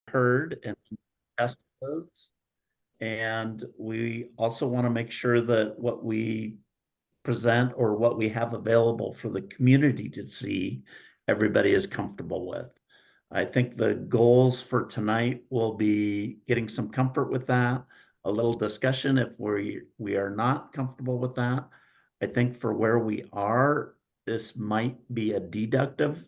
heard and test those. And we also want to make sure that what we present or what we have available for the community to see, everybody is comfortable with. I think the goals for tonight will be getting some comfort with that, a little discussion if we are not comfortable with that. I think for where we are, this might be a deductive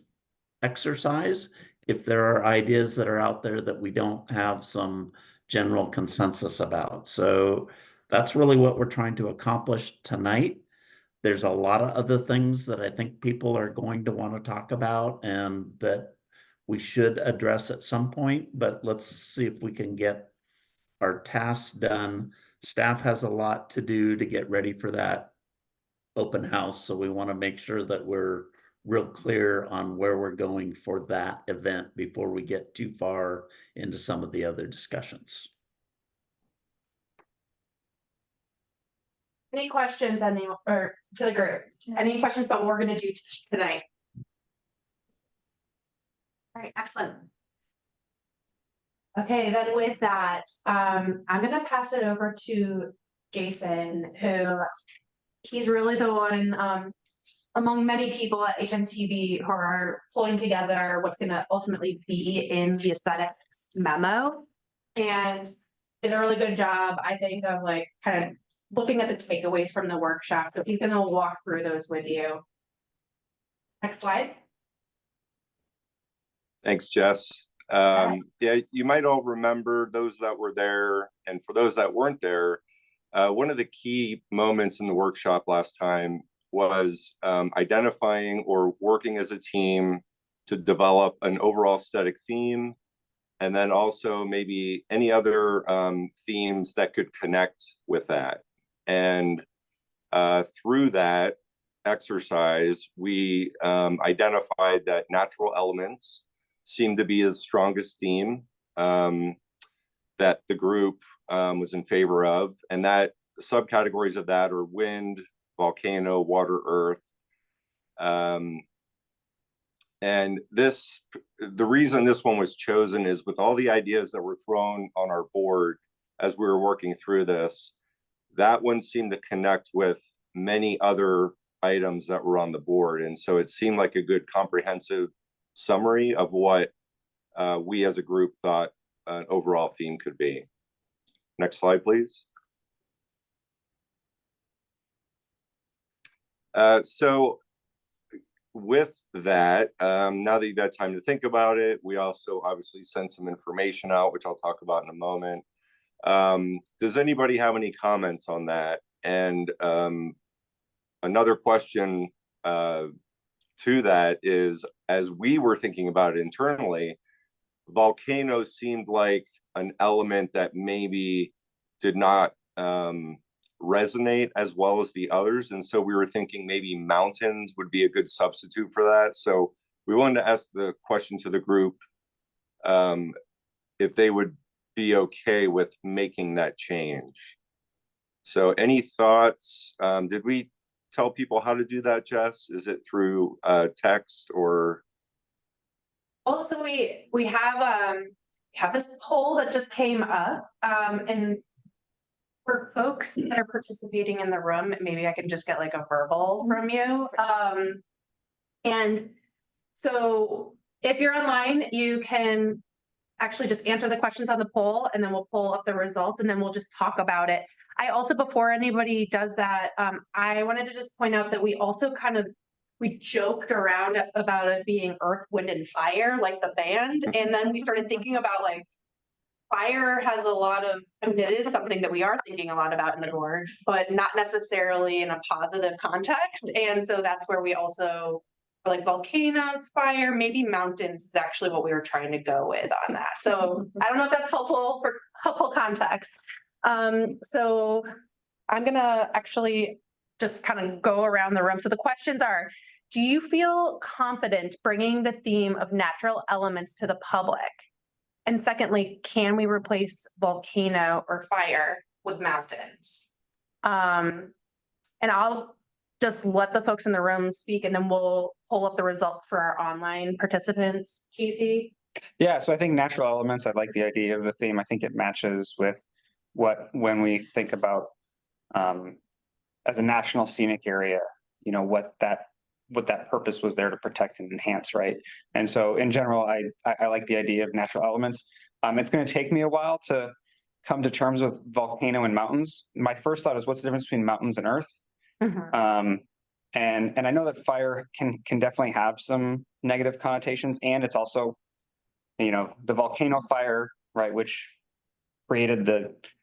exercise if there are ideas that are out there that we don't have some general consensus about. So that's really what we're trying to accomplish tonight. There's a lot of other things that I think people are going to want to talk about and that we should address at some point, but let's see if we can get our tasks done. Staff has a lot to do to get ready for that open house, so we want to make sure that we're real clear on where we're going for that event before we get too far into some of the other discussions. Any questions, or to the group? Any questions about what we're going to do tonight? All right, excellent. Okay, then with that, I'm going to pass it over to Jason, who he's really the one among many people at HNTB who are pulling together what's going to ultimately be in the aesthetics memo, and did a really good job, I think, of like kind of looking at the takeaways from the workshop. So he's going to walk through those with you. Next slide. Thanks, Jess. Yeah, you might all remember, those that were there, and for those that weren't there, one of the key moments in the workshop last time was identifying or working as a team to develop an overall aesthetic theme, and then also maybe any other themes that could connect with that. And through that exercise, we identified that natural elements seemed to be the strongest theme that the group was in favor of, and that subcategories of that are wind, volcano, water, earth. And the reason this one was chosen is with all the ideas that were thrown on our board as we were working through this, that one seemed to connect with many other items that were on the board. And so it seemed like a good comprehensive summary of what we as a group thought an overall theme could be. Next slide, please. So with that, now that you've had time to think about it, we also obviously sent some information out, which I'll talk about in a moment. Does anybody have any comments on that? And another question to that is, as we were thinking about it internally, volcanoes seemed like an element that maybe did not resonate as well as the others, and so we were thinking maybe mountains would be a good substitute for that. So we wanted to ask the question to the group if they would be okay with making that change. So any thoughts? Did we tell people how to do that, Jess? Is it through text or? Also, we have this poll that just came up, and for folks that are participating in the room, maybe I can just get like a verbal from you. And so if you're online, you can actually just answer the questions on the poll, and then we'll pull up the results, and then we'll just talk about it. I also, before anybody does that, I wanted to just point out that we also we joked around about it being Earth, Wind, and Fire, like the band. And then we started thinking about like, fire has a lot of, I mean, it is something that we are thinking a lot about in the gorge, but not necessarily in a positive context. And so that's where we also, like volcanoes, fire, maybe mountains is actually what we were trying to go with on that. So I don't know if that's helpful for helpful context. So I'm gonna actually just kind of go around the room. So the questions are, do you feel confident bringing the theme of natural elements to the public? And secondly, can we replace volcano or fire with mountains? And I'll just let the folks in the room speak, and then we'll pull up the results for our online participants. Casey? Yeah, so I think natural elements, I like the idea of the theme. I think it matches with when we think about as a national scenic area, you know, what that purpose was there to protect and enhance, right? And so in general, I like the idea of natural elements. It's going to take me a while to come to terms with volcano and mountains. My first thought is, what's the difference between mountains and earth? Mhm. And I know that fire can definitely have some negative connotations, and it's also, you know, the volcano fire, right, which created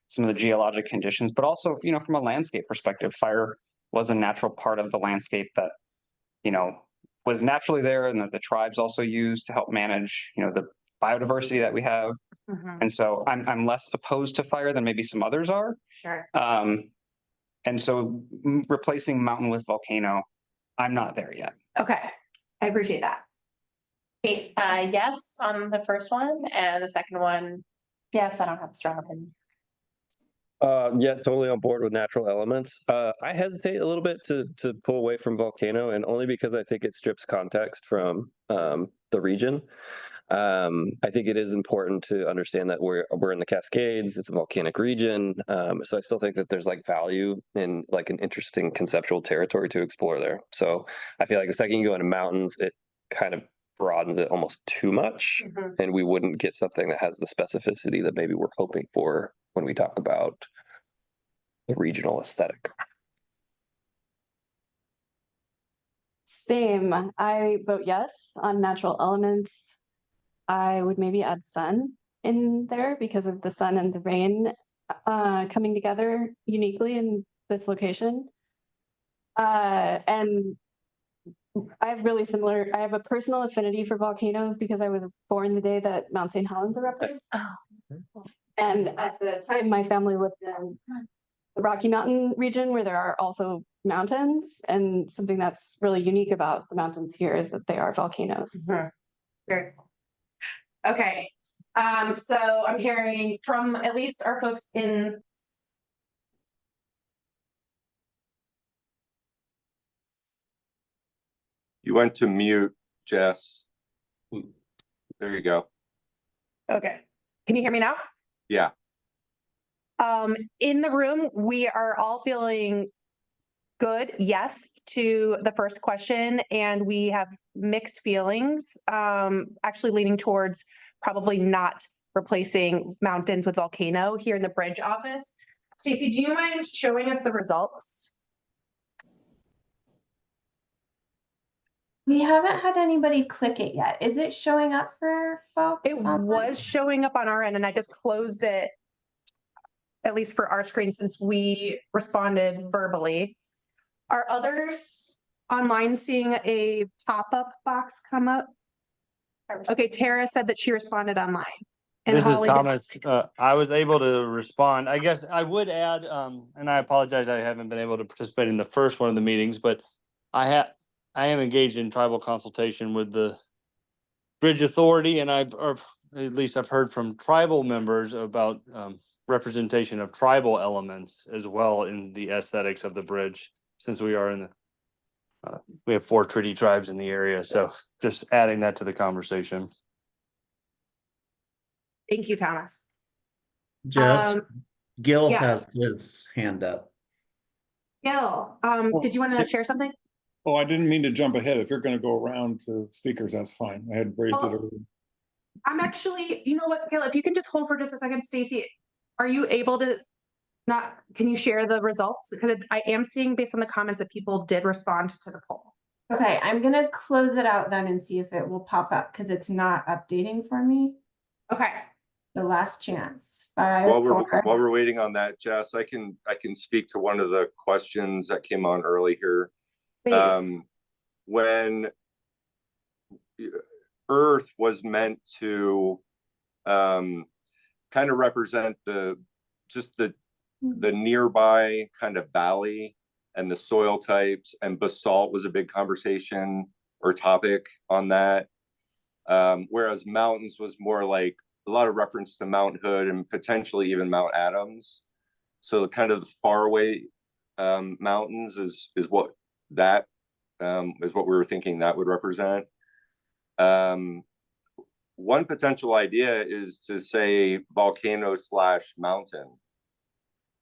some of the geologic conditions, but also, you know, from a landscape perspective, fire was a natural part of the landscape that, you know, was naturally there, and that the tribes also used to help manage, you know, the biodiversity that we have. Mhm. And so I'm less opposed to fire than maybe some others are. Sure. And so replacing mountain with volcano, I'm not there yet. Okay, I appreciate that. Okay, yes, on the first one, and the second one, yes, I don't have a strong opinion. Yeah, totally on board with natural elements. I hesitate a little bit to pull away from volcano, and only because I think it strips context from the region. I think it is important to understand that we're in the Cascades. It's a volcanic region, so I still think that there's like value in like an interesting conceptual territory to explore there. So I feel like the second you go into mountains, it kind of broadens it almost too much, Mhm. and we wouldn't get something that has the specificity that maybe we're hoping for when we talk about the regional aesthetic. Same. I vote yes on natural elements. I would maybe add sun in there because of the sun and the rain coming together uniquely in this location. And I have a personal affinity for volcanoes because I was born the day that Mount St. Helens erupted. Oh. And at the time, my family lived in the Rocky Mountain region where there are also mountains. And something that's really unique about the mountains here is that they are volcanoes. Mhm. Very cool. Okay, so I'm hearing from at least our folks in. You went to mute, Jess. There you go. Okay, can you hear me now? Yeah. In the room, we are all feeling good, yes, to the first question, and we have mixed feelings, actually leaning towards probably not replacing mountains with volcano here in the bridge office. Stacey, do you mind showing us the results? We haven't had anybody click it yet. Is it showing up for folks? It was showing up on our end, and I just closed it, at least for our screen, since we responded verbally. Are others online seeing a pop-up box come up? Okay, Tara said that she responded online. And This is Holly did- Thomas. I was able to respond. I guess I would add, and I apologize, I haven't been able to participate in the first one of the meetings, but I am engaged in tribal consultation with the Bridge Authority, and or at least I've heard from tribal members about representation of tribal elements as well in the aesthetics of the bridge, since we are in the we have 4 treaty tribes in the area, so just adding that to the conversation. Thank you, Thomas. Jess, Gil yes. has his hand up. Gil, did you want to share something? Oh, I didn't mean to jump ahead. If you're going to go around to speakers, that's fine. I had raised it earlier. I'm actually, you know what, Gil, if you can just hold for just a second, Stacey, are you able to can you share the results? Because I am seeing based on the comments that people did respond to the poll. Okay, I'm gonna close it out then and see if it will pop up because it's not updating for me. Okay. The last chance. 5, While 4. we're waiting on that, Jess, I can speak to one of the questions that came on early here. Please. When Earth was meant to kind of represent the nearby kind of valley and the soil types, and basalt was a big conversation or topic on that. Whereas mountains was more like a lot of reference to Mount Hood and potentially even Mount Adams. So kind of the faraway mountains is what is what we were thinking that would represent. one potential idea is to say volcano / mountain.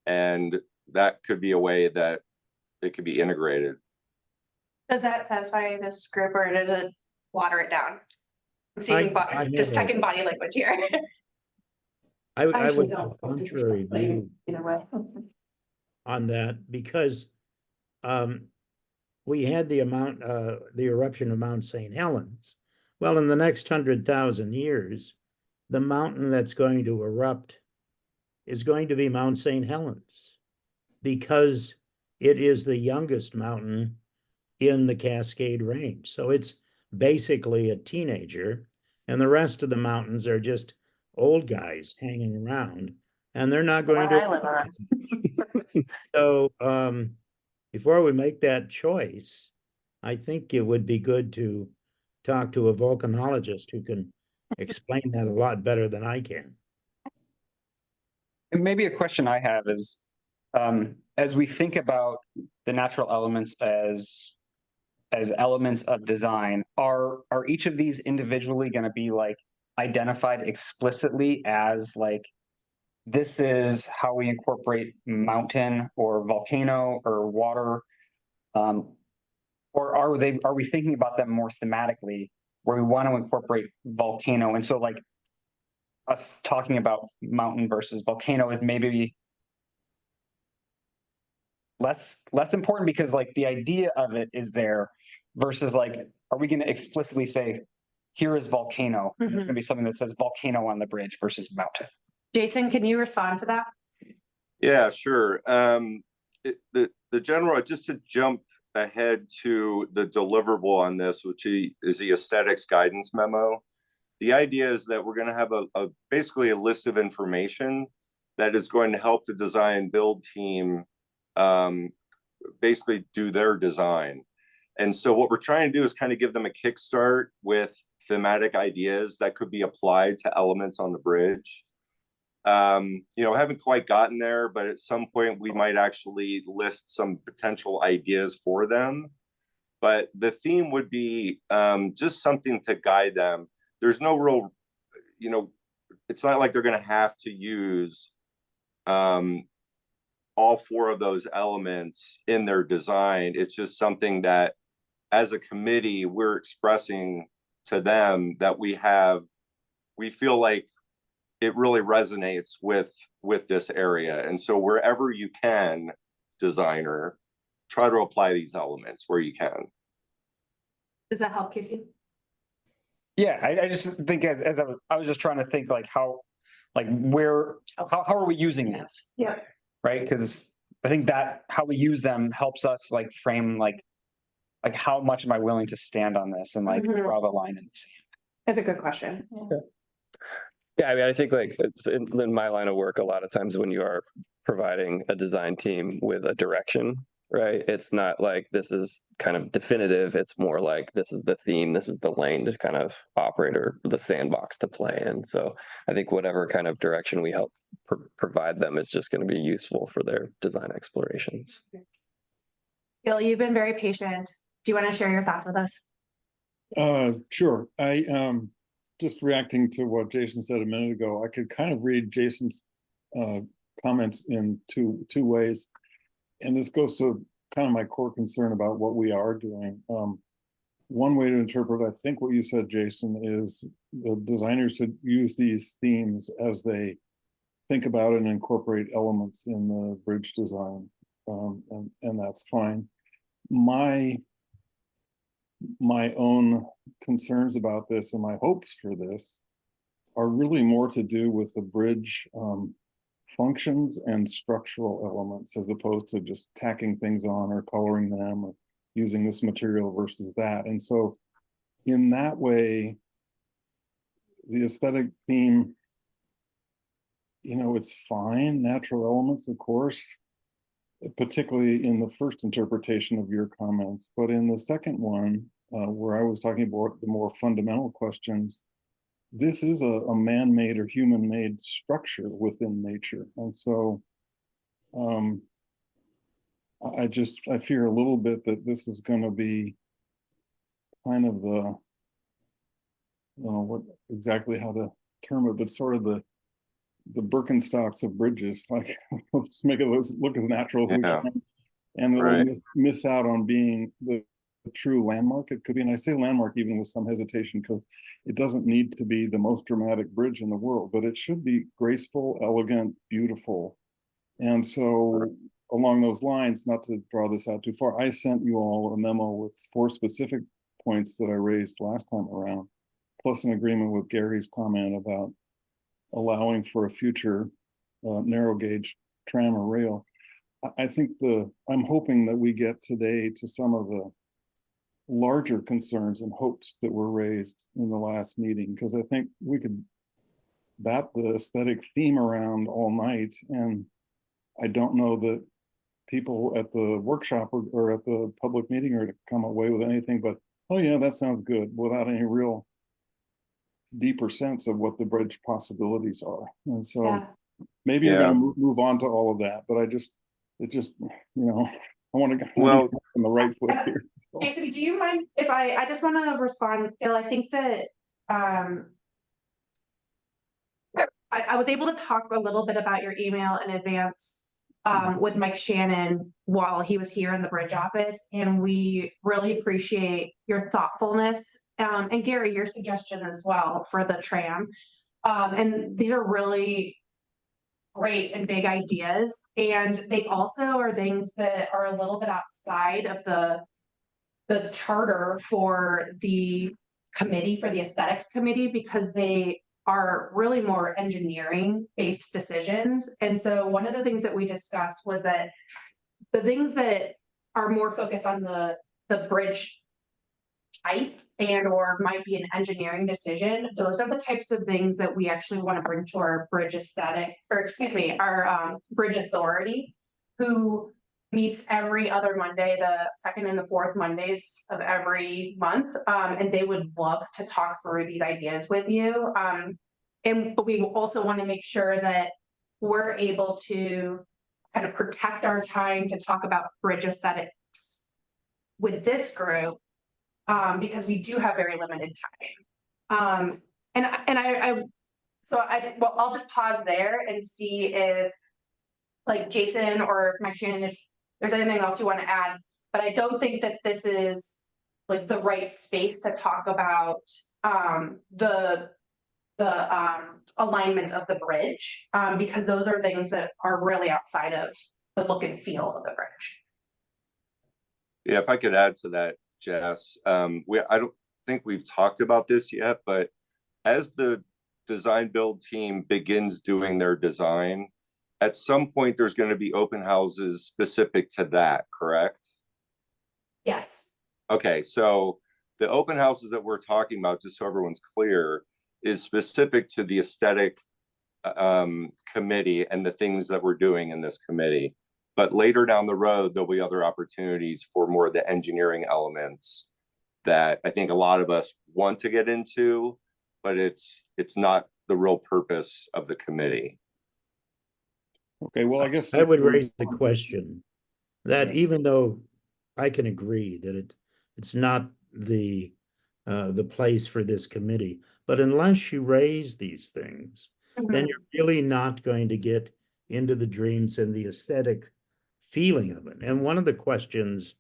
And that could be a way that it could be integrated. Does that satisfy this group or does it water it down? I'm seeing, I just never- checking body language here. I actually would don't have feel super contrary strongly view either way. on that because we had the eruption of Mount St. Helens. Well, in the next 100,000 years, the mountain that's going to erupt is going to be Mount St. Helens because it is the youngest mountain in the Cascade Range. So it's basically a teenager, and the rest of the mountains are just old guys hanging around, and they're not going One I live on. to. So before we make that choice, I think it would be good to talk to a volcanologist who can explain that a lot better than I can. And maybe a question I have is, as we think about the natural elements as elements of design, are each of these individually going to be like identified explicitly as like, this is how we incorporate mountain or volcano or water? Or are we thinking about them more thematically where we want to incorporate volcano? And so like us talking about mountain versus volcano is maybe less important because like the idea of it is there versus like, are we going to explicitly say, here is volcano? It's going to be something that says volcano on the bridge versus mountain. Jason, can you respond to that? Yeah, sure. The general, just to jump ahead to the deliverable on this, which is the aesthetics guidance memo. The idea is that we're going to have basically a list of information that is going to help the design build team basically do their design. And so what we're trying to do is kind of give them a kickstart with thematic ideas that could be applied to elements on the bridge. Haven't quite gotten there, but at some point we might actually list some potential ideas for them. But the theme would be just something to guide them. There's no real, it's not like they're going to have to use all 4 of those elements in their design. It's just something that as a committee, we're expressing to them that we feel like it really resonates with this area. And so wherever you can, designer, try to apply these elements where you can. Does that help, Casey? Yeah, I just think as I was just trying to think like how are we using this? Yeah. Right, because I think that how we use them helps us like frame like how much am I willing to stand on this and like draw the line in the sand. That's a good question. Yeah, I mean, I think like it's in my line of work, a lot of times when you are providing a design team with a direction, right? It's not like this is kind of definitive. It's more like this is the theme, this is the lane to kind of operate or the sandbox to play in. So I think whatever kind of direction we help provide them is just going to be useful for their design explorations. Gil, you've been very patient. Do you want to share your thoughts with us? Sure. I just reacting to what Jason said a minute ago, I could kind of read Jason's comments in two ways. And this goes to kind of my core concern about what we are doing. One way to interpret, I think what you said, Jason, is the designers should use these themes as they think about and incorporate elements in the bridge design. And that's fine. My own concerns about this and my hopes for this are really more to do with the bridge functions and structural elements as opposed to just tacking things on or coloring them or using this material versus that. And so in that way, the aesthetic theme, it's fine, natural elements, of course, particularly in the first interpretation of your comments. But in the second one, where I was talking about the more fundamental questions, this is a man-made or human-made structure within nature. And so I fear a little bit that this is going to be kind of don't know what exactly how to term it, but sort of the Birkenstocks of bridges, like let's make it look as natural as we Yeah, can. And it'll right. miss out on being the true landmark it could be. And I say landmark even with some hesitation because it doesn't need to be the most dramatic bridge in the world, but it should be graceful, elegant, beautiful. And so along those lines, not to draw this out too far, I sent you all a memo with 4 specific points that I raised last time around, plus an agreement with Gary's comment about allowing for a future narrow gauge tram or rail. I think I'm hoping that we get today to some of the larger concerns and hopes that were raised in the last meeting, because I think we could bat the aesthetic theme around all night. And I don't know that people at the workshop or at the public meeting are to come away with anything but, oh yeah, that sounds good, without any real deeper sense of what the bridge possibilities are. And so Yeah. maybe you're Yeah. going to move on to all of that, but it just, I want to get Well, on the right foot here. Jason, do you mind if I just want to respond, Bill? I think that I was able to talk a little bit about your email in advance with Mike Shannon while he was here in the bridge office, and we really appreciate your thoughtfulness and Gary, your suggestion as well for the tram. And these are really great and big ideas, and they also are things that are a little bit outside of the charter for the committee, for the aesthetics committee, because they are really more engineering based decisions. And so one of the things that we discussed was that the things that are more focused on the bridge type and or might be an engineering decision, those are the types of things that we actually want to bring to our bridge aesthetic, or excuse me, our bridge authority, who meets every other Monday, the second and the fourth Mondays of every month. And they would love to talk through these ideas with you. But we also want to make sure that we're able to kind of protect our time to talk about bridge aesthetics with this group, because we do have very limited time. Well, I'll just pause there and see if like Jason or if Mike Shannon, if there's anything else you want to add, but I don't think that this is like the right space to talk about the alignment of the bridge, because those are things that are really outside of the look and feel of the bridge. Yeah, if I could add to that, Jess, I don't think we've talked about this yet, but as the design build team begins doing their design, at some point there's going to be open houses specific to that, correct? Yes. Okay, so the open houses that we're talking about, just so everyone's clear, is specific to the aesthetic committee and the things that we're doing in this committee. But later down the road, there'll be other opportunities for more of the engineering elements that I think a lot of us want to get into, but it's not the real purpose of the committee. Okay, well, I guess I would raise the question that Yeah. even though I can agree that it's not the place for this committee, but unless you raise these things, then you're really not going to get into the dreams and the aesthetic feeling of it. And one of the questions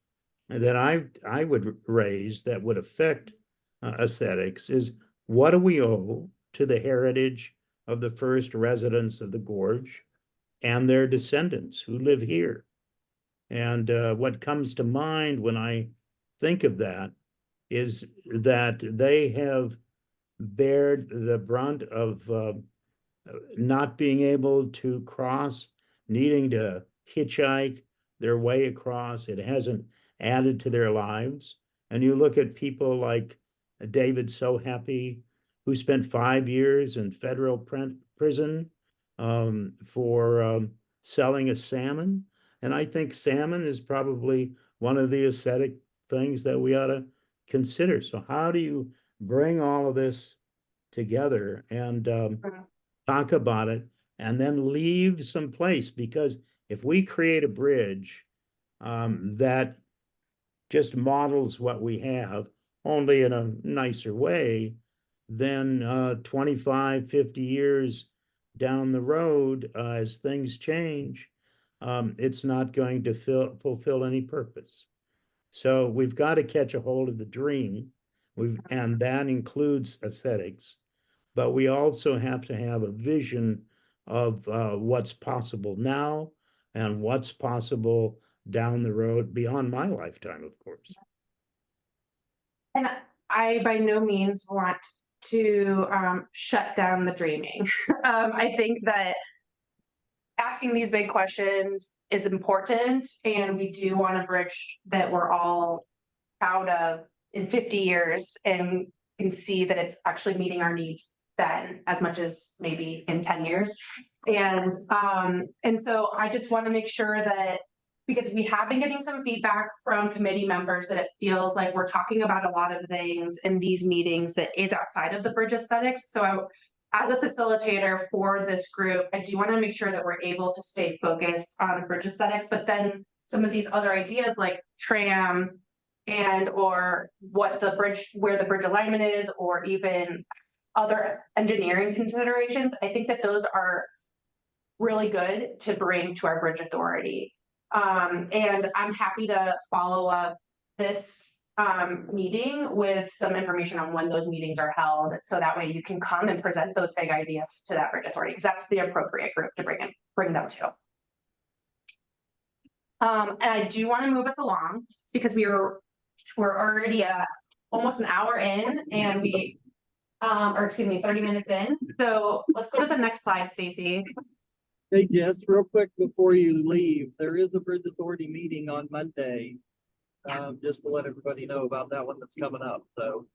that I would raise that would affect aesthetics is, what do we owe to the heritage of the first residents of the gorge and their descendants who live here? And what comes to mind when I think of that is that they have bared the brunt of not being able to cross, needing to hitchhike their way across. It hasn't added to their lives. And you look at people like David So Happy, who spent 5 years in federal prison for selling a salmon. And I think salmon is probably one of the aesthetic things that we ought to consider. So how do you bring all of this together and talk about it and then leave some place? Because if we create a bridge that just models what we have, only in a nicer way, then 25, 50 years down the road, as things change, it's not going to fulfill any purpose. So we've got to catch a hold of the dream, and that includes aesthetics, but we also have to have a vision of what's possible now and what's possible down the road beyond my lifetime, of course. And I by no means want to shut down the dreaming. I think that asking these big questions is important, and we do want a bridge that we're all proud of in 50 years and can see that it's actually meeting our needs then as much as maybe in 10 years. And so I just want to make sure that, because we have been getting some feedback from committee members that it feels like we're talking about a lot of things in these meetings that is outside of the bridge aesthetics. So as a facilitator for this group, I do want to make sure that we're able to stay focused on bridge aesthetics, but then some of these other ideas like tram and or what the bridge, where the bridge alignment is, or even other engineering considerations, I think that those are really good to bring to our bridge authority. And I'm happy to follow up this meeting with some information on when those meetings are held, so that way you can come and present those big ideas to that bridge authority, because that's the appropriate group to bring them to. And I do want to move us along because we're already almost an hour in, and we or excuse me, 30 minutes in. So let's go to the next slide, Stacy. Hey, Jess, real quick before you leave, there is a Bridge Authority meeting on Monday. Just to let everybody know about that one that's coming up. So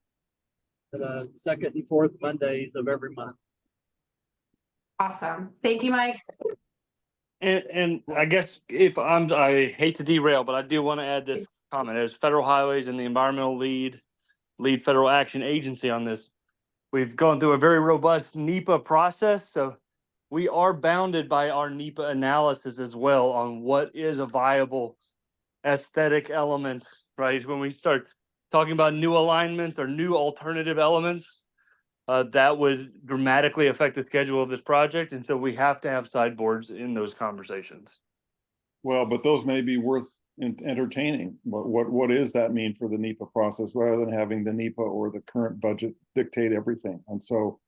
the second and fourth Mondays of every month. Awesome. Thank you, Mike. And I guess I hate to derail, but I do want to add this comment. As Federal Highways and the environmental lead federal action agency on this, we've gone through a very robust NEPA process. So we are bounded by our NEPA analysis as well on what is a viable aesthetic element, right? When we start talking about new alignments or new alternative elements, that would dramatically affect the schedule of this project. And so we have to have sideboards in those conversations. Well, but those may be worth entertaining. What does that mean for the NEPA process, rather than having the NEPA or the current budget dictate everything? And so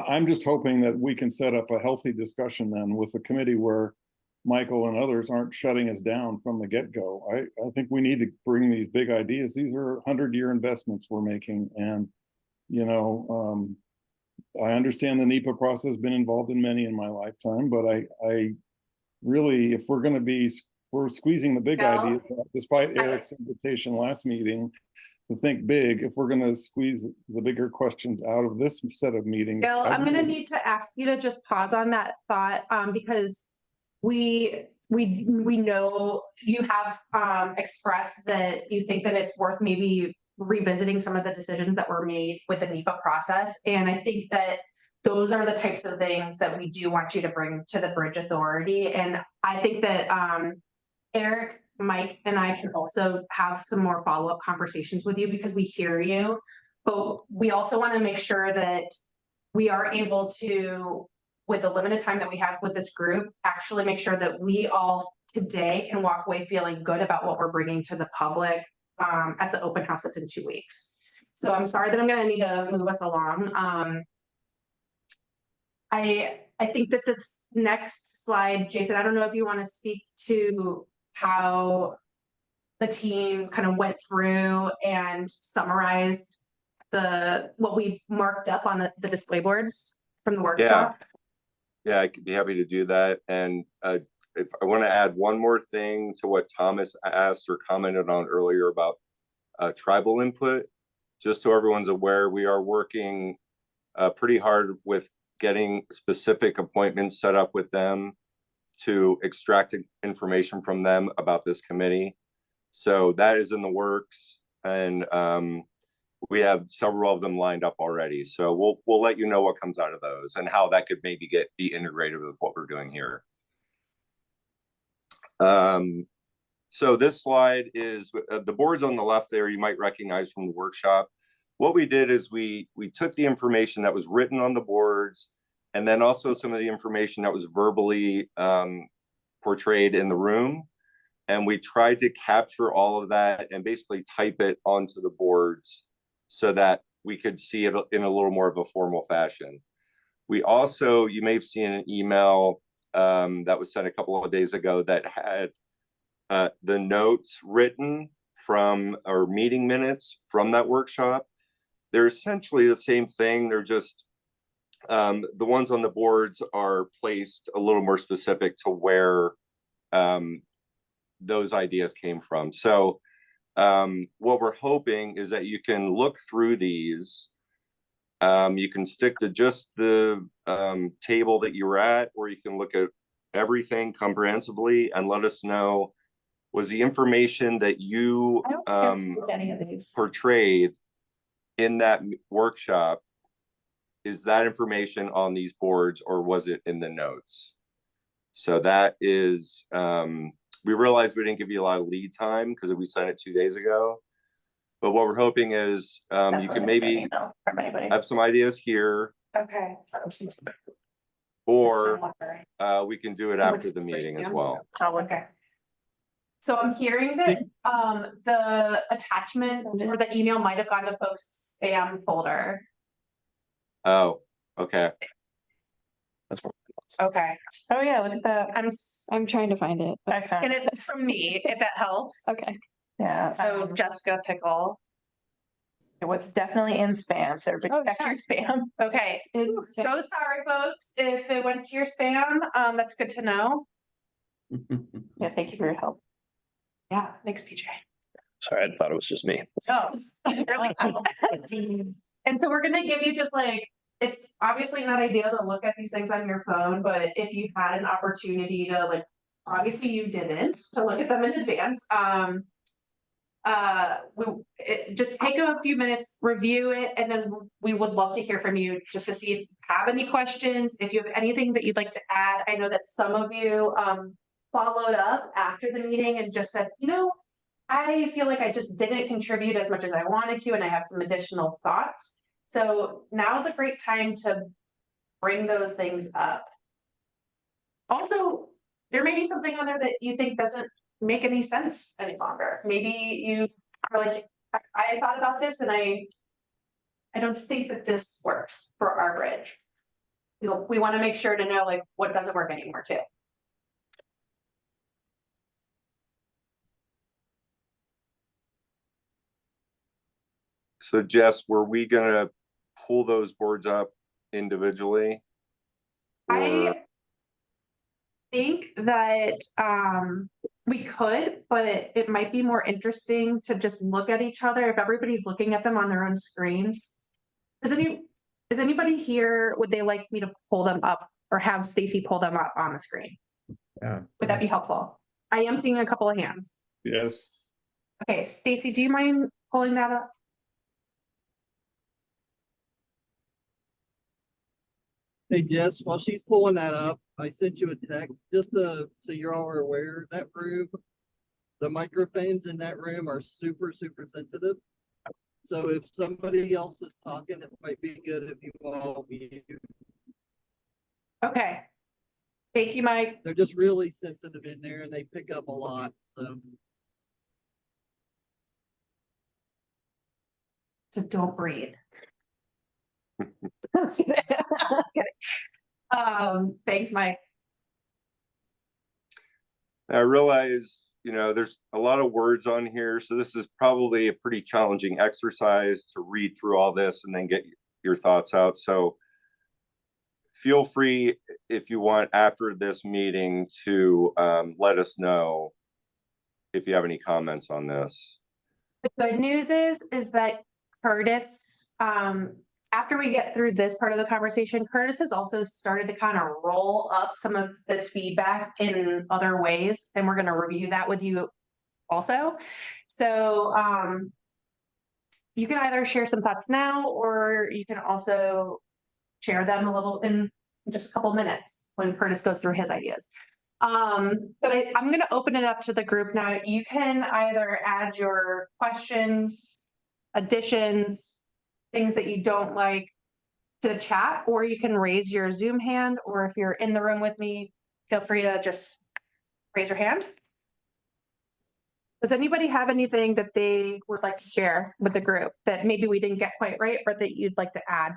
I'm just hoping that we can set up a healthy discussion then with the committee where Michael and others aren't shutting us down from the get-go. I think we need to bring these big ideas. These are 100-year investments we're making. And, you know, I understand the NEPA process, been involved in many in my lifetime, but I really, if we're going to be, we're squeezing the big ideas, despite Eric's invitation last meeting to think big, if we're going to squeeze the bigger questions out of this set of meetings. Bill, I'm going to need to ask you to just pause on that thought, because we know you have expressed that you think that it's worth maybe revisiting some of the decisions that were made with the NEPA process. And I think that those are the types of things that we do want you to bring to the Bridge Authority. And I think that Eric, Mike, and I can also have some more follow-up conversations with you, because we hear you, but we also want to make sure that we are able to, with the limited time that we have with this group, actually make sure that we all today can walk away feeling good about what we're bringing to the public at the open house that's in 2 weeks. So I'm sorry that I'm going to need to move us along. I think that this next slide, Jason, I don't know if you want to speak to how the team kind of went through and summarized what we marked up on the display boards from the workshop. Yeah, I could be happy to do that. And if I want to add one more thing to what Thomas asked or commented on earlier about tribal input, just so everyone's aware, we are working pretty hard with getting specific appointments set up with them to extract information from them about this committee. So that is in the works, and we have several of them lined up already. So we'll let you know what comes out of those and how that could maybe be integrated with what we're doing here. So this slide is the boards on the left there, you might recognize from the workshop. what we did is we took the information that was written on the boards, and then also some of the information that was verbally portrayed in the room. And we tried to capture all of that and basically type it onto the boards so that we could see it in a little more of a formal fashion. We also, you may have seen an email that was sent a couple of days ago that had the notes written from our meeting minutes from that workshop. They're essentially the same thing. They're just, the ones on the boards are placed a little more specific to where those ideas came from. So what we're hoping is that you can look through these. You can stick to just the table that you were at, or you can look at everything comprehensively and let us know, was the information that you I don't think I've seen any of these. portrayed in that workshop, is that information on these boards, or was it in the notes? So that is, we realized we didn't give you a lot of lead time because we sent it 2 days ago. But what we're hoping is you can maybe have some ideas here, Okay. or we can do it after the meeting as well. Oh, okay. So I'm hearing that the attachment or the email might have gone to folks' spam folder. Oh, okay. That's what. Okay. Oh, yeah, look at that. I'm trying to find it. I found And it. it's from me, if that helps. Okay. Yeah. So Jessica Pickle. It was definitely in spam, so check your spam. Okay. So sorry, folks, if it went to your spam. That's good to know. Yeah, thank you for your help. Yeah, thanks, PJ. Sorry, I thought it was just me. Oh. And so we're gonna give you just like, it's obviously not ideal to look at these things on your phone, but if you had an opportunity to like, obviously you didn't, to look at them in advance, just take a few minutes, review it, and then we would love to hear from you just to see if you have any questions, if you have anything that you'd like to add. I know that some of you followed up after the meeting and just said, you know, I feel like I just didn't contribute as much as I wanted to, and I have some additional thoughts. So now is a great time to bring those things up. Also, there may be something on there that you think doesn't make any sense any longer. Maybe you are like, I thought about this and I don't think that this works for our bridge. We want to make sure to know like what doesn't work anymore too. So Jess, were we gonna pull those boards up individually? Or, I think that we could, but it might be more interesting to just look at each other if everybody's looking at them on their own screens. Is anybody here, would they like me to pull them up or have Stacy pull them up on the screen? Yeah. Would that be helpful? I am seeing a couple of hands. Yes. Okay, Stacy, do you mind pulling that up? Hey Jess, while she's pulling that up, I sent you a text just so you're all aware, that room, the microphones in that room are super, super sensitive. So if somebody else is talking, it might be good if you all mute. Okay. Thank you, Mike. They're just really sensitive in there and they pick up a lot, so. So don't breathe. Thanks, Mike. I realize, you know, there's a lot of words on here, so this is probably a pretty challenging exercise to read through all this and then get your thoughts out. So feel free, if you want, after this meeting to let us know if you have any comments on this. The good news is that Curtis, after we get through this part of the conversation, Curtis has also started to kind of roll up some of this feedback in other ways, and we're going to review that with you also. So you can either share some thoughts now, or you can also share them a little in just a couple minutes when Curtis goes through his ideas. But I'm going to open it up to the group now. You can either add your questions, additions, things that you don't like to chat, or you can raise your Zoom hand, or if you're in the room with me, feel free to just raise your hand. Does anybody have anything that they would like to share with the group that maybe we didn't get quite right, or that you'd like to add?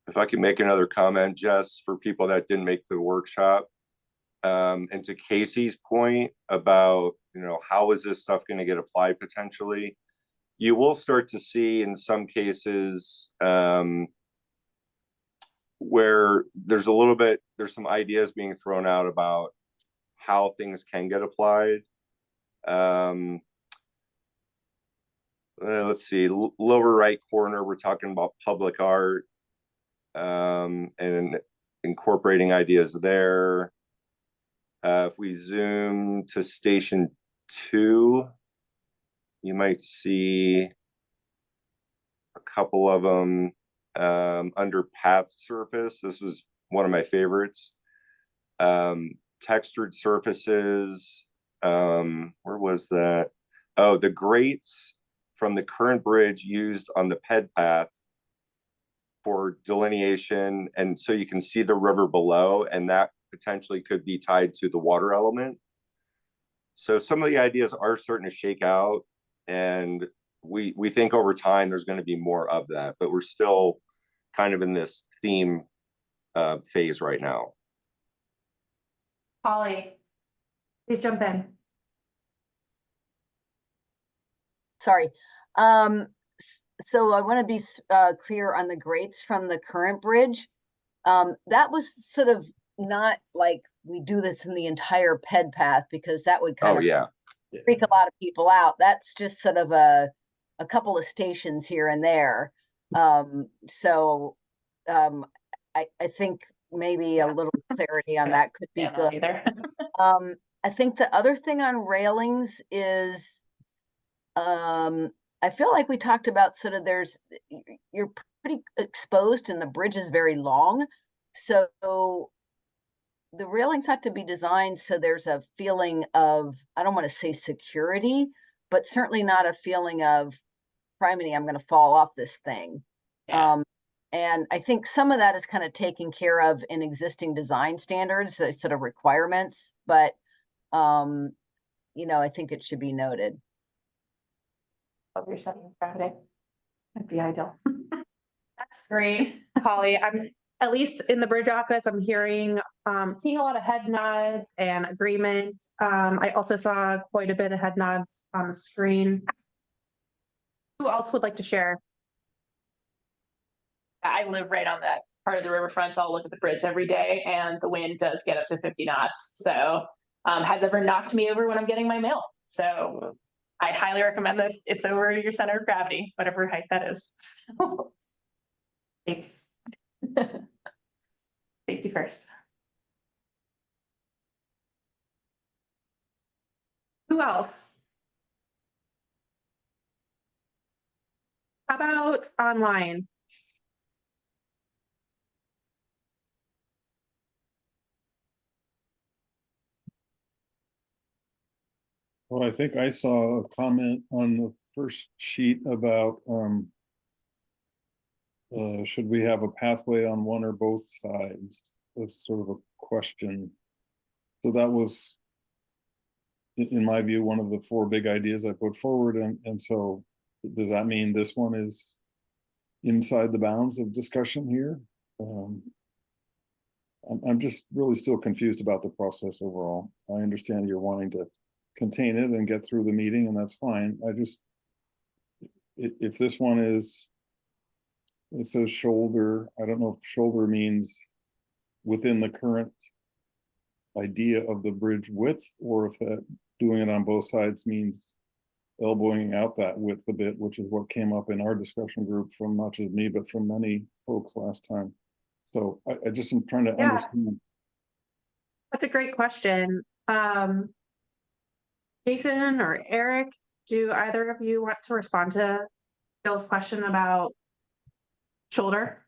If I could make another comment, Jess, for people that didn't make the workshop, and to Casey's point about, you know, how is this stuff going to get applied potentially? You will start to see in some cases where there's some ideas being thrown out about how things can get applied. Let's see, lower right corner, we're talking about public art, and incorporating ideas there. If we zoom to station 2, you might see a couple of them under path surface. This was one of my favorites. Textured surfaces. Where was that? Oh, the grates from the current bridge used on the ped path for delineation, and so you can see the river below, and that potentially could be tied to the water element. So some of the ideas are starting to shake out, and we think over time there's going to be more of that, but we're still kind of in this theme phase right now. Holly, please jump in. Sorry. So I want to be clear on the grates from the current bridge. That was sort of not like we do this in the entire ped path, because that would kind of freak a lot of people out. That's just sort of a couple of stations here and there. So I think maybe a little clarity on that could be good. I think the other thing on railings is I feel like we talked about sort of you're pretty exposed and the bridge is very long. So the railings have to be designed so there's a feeling of, I don't want to say security, but certainly not a feeling of, criminy, I'm going to fall off this thing. Yeah. And I think some of that is kind of taken care of in existing design standards, sort of requirements, but you know, I think it should be noted. Of your setting Friday. That'd be ideal. That's great, Holly. I'm at least in the bridge office, I'm hearing, seeing a lot of head nods and agreement. I also saw quite a bit of head nods on the screen. Who else would like to share? I live right on that part of the riverfront. I'll look at the bridge every day, and the wind does get up to 50 knots. So has ever knocked me over when I'm getting my mail. So I highly recommend that it's over your center of gravity, whatever height that is. Thanks. Safety first. Who else? How about online? Well, I think I saw a comment on the first sheet about should we have a pathway on one or both sides? That's sort of a question. So that was, in my view, one of the 4 big ideas I put forward. And so does that mean this one is inside the bounds of discussion here? I'm just really still confused about the process overall. I understand you're wanting to contain it and get through the meeting, and that's fine. I just, if this one is, it says shoulder, I don't know if shoulder means within the current idea of the bridge width, or if that doing it on both sides means elbowing out that width a bit, which is what came up in our discussion group from not just me, but from many folks last time. So I just am trying to understand. That's a great question. Jason or Eric, do either of you want to respond to Bill's question about shoulder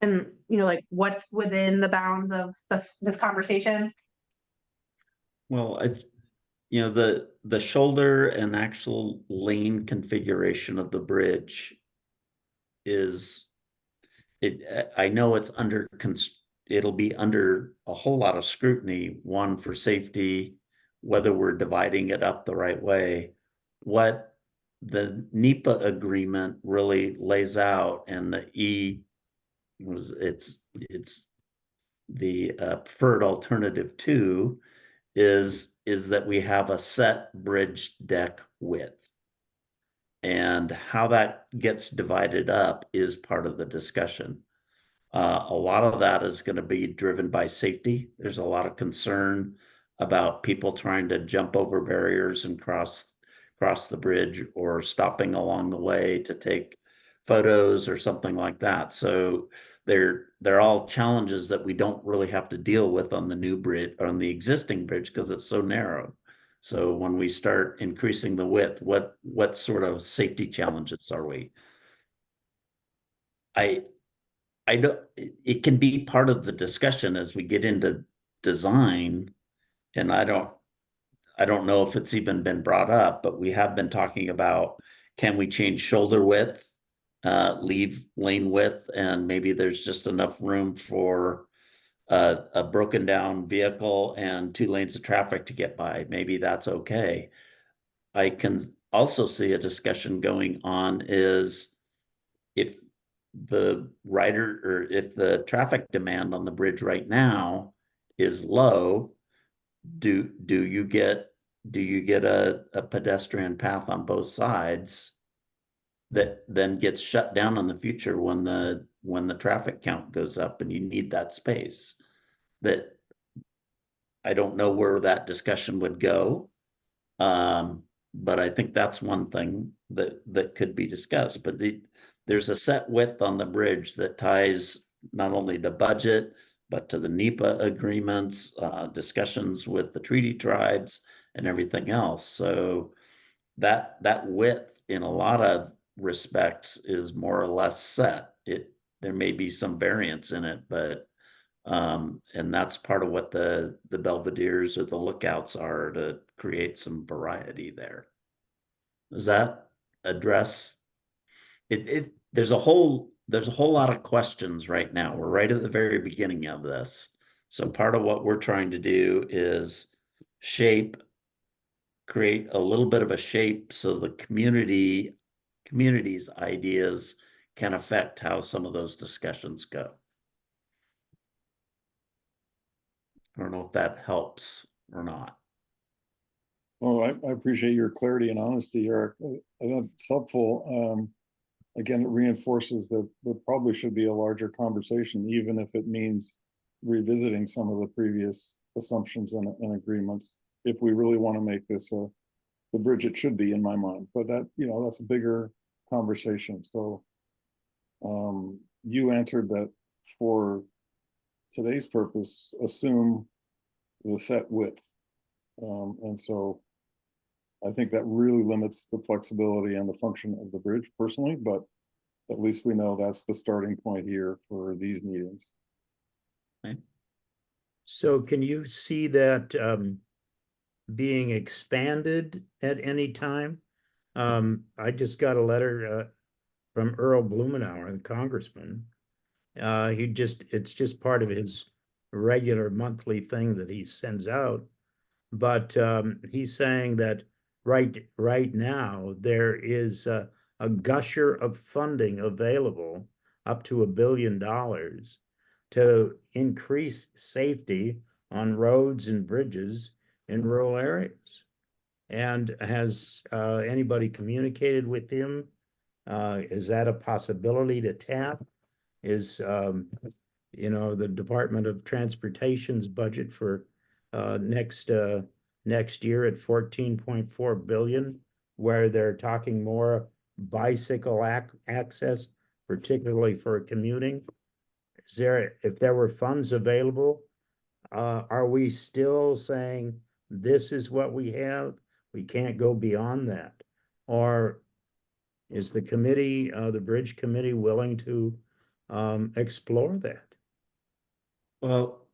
and, you know, like what's within the bounds of this conversation? Well, you know, the shoulder and actual lane configuration of the bridge is I know it's it'll be under a whole lot of scrutiny, one for safety, whether we're dividing it up the right way. What the NEPA agreement really lays out, and the it's the preferred alternative two is that we have a set bridge deck width. And how that gets divided up is part of the discussion. A lot of that is going to be driven by safety. There's a lot of concern about people trying to jump over barriers and cross the bridge, or stopping along the way to take photos or something like that. So they're all challenges that we don't really have to deal with on the new bridge, on the existing bridge, because it's so narrow. So when we start increasing the width, what sort of safety challenges are we? I don't, it can be part of the discussion as we get into design, and I don't know if it's even been brought up, but we have been talking about, can we change shoulder width, leave lane width, and maybe there's just enough room for a broken down vehicle and 2 lanes of traffic to get by. Maybe that's okay. I can also see a discussion going on is, if the rider, or if the traffic demand on the bridge right now is low, do you get a pedestrian path on both sides that then gets shut down in the future when the traffic count goes up and you need that space? That I don't know where that discussion would go. But I think that's one thing that could be discussed. But there's a set width on the bridge that ties not only the budget, but to the NEPA agreements, discussions with the treaty tribes and everything else. So that width in a lot of respects is more or less set. There may be some variance in it, but and that's part of what the Belvederes or the lookouts are, to create some variety there. Does that address it? There's a whole lot of questions right now. We're right at the very beginning of this. So part of what we're trying to do is create a little bit of a shape so the community's ideas can affect how some of those discussions go. I don't know if that helps or not. Well, I appreciate your clarity and honesty, Eric. That's helpful. Again, it reinforces that there probably should be a larger conversation, even if it means revisiting some of the previous assumptions and agreements, if we really want to make this the bridge it should be, in my mind. But that, that's a bigger conversation. So you answered that for today's purpose, assume the set width. And so I think that really limits the flexibility and the function of the bridge personally, but at least we know that's the starting point here for these meetings. Okay. So can you see that being expanded at any time? I just got a letter from Earl Blumenauer, the congressman. It's just part of his regular monthly thing that he sends out. But he's saying that right now there is a gusher of funding available, up to $1 billion, to increase safety on roads and bridges in rural areas. And has anybody communicated with him? Is that a possibility to tap? Is the Department of Transportation's budget for next year at 14.4 billion, where they're talking more bicycle access, particularly for commuting? If there were funds available, are we still saying this is what we have? We can't go beyond that? Or is the committee, the bridge committee, willing to explore that? Well,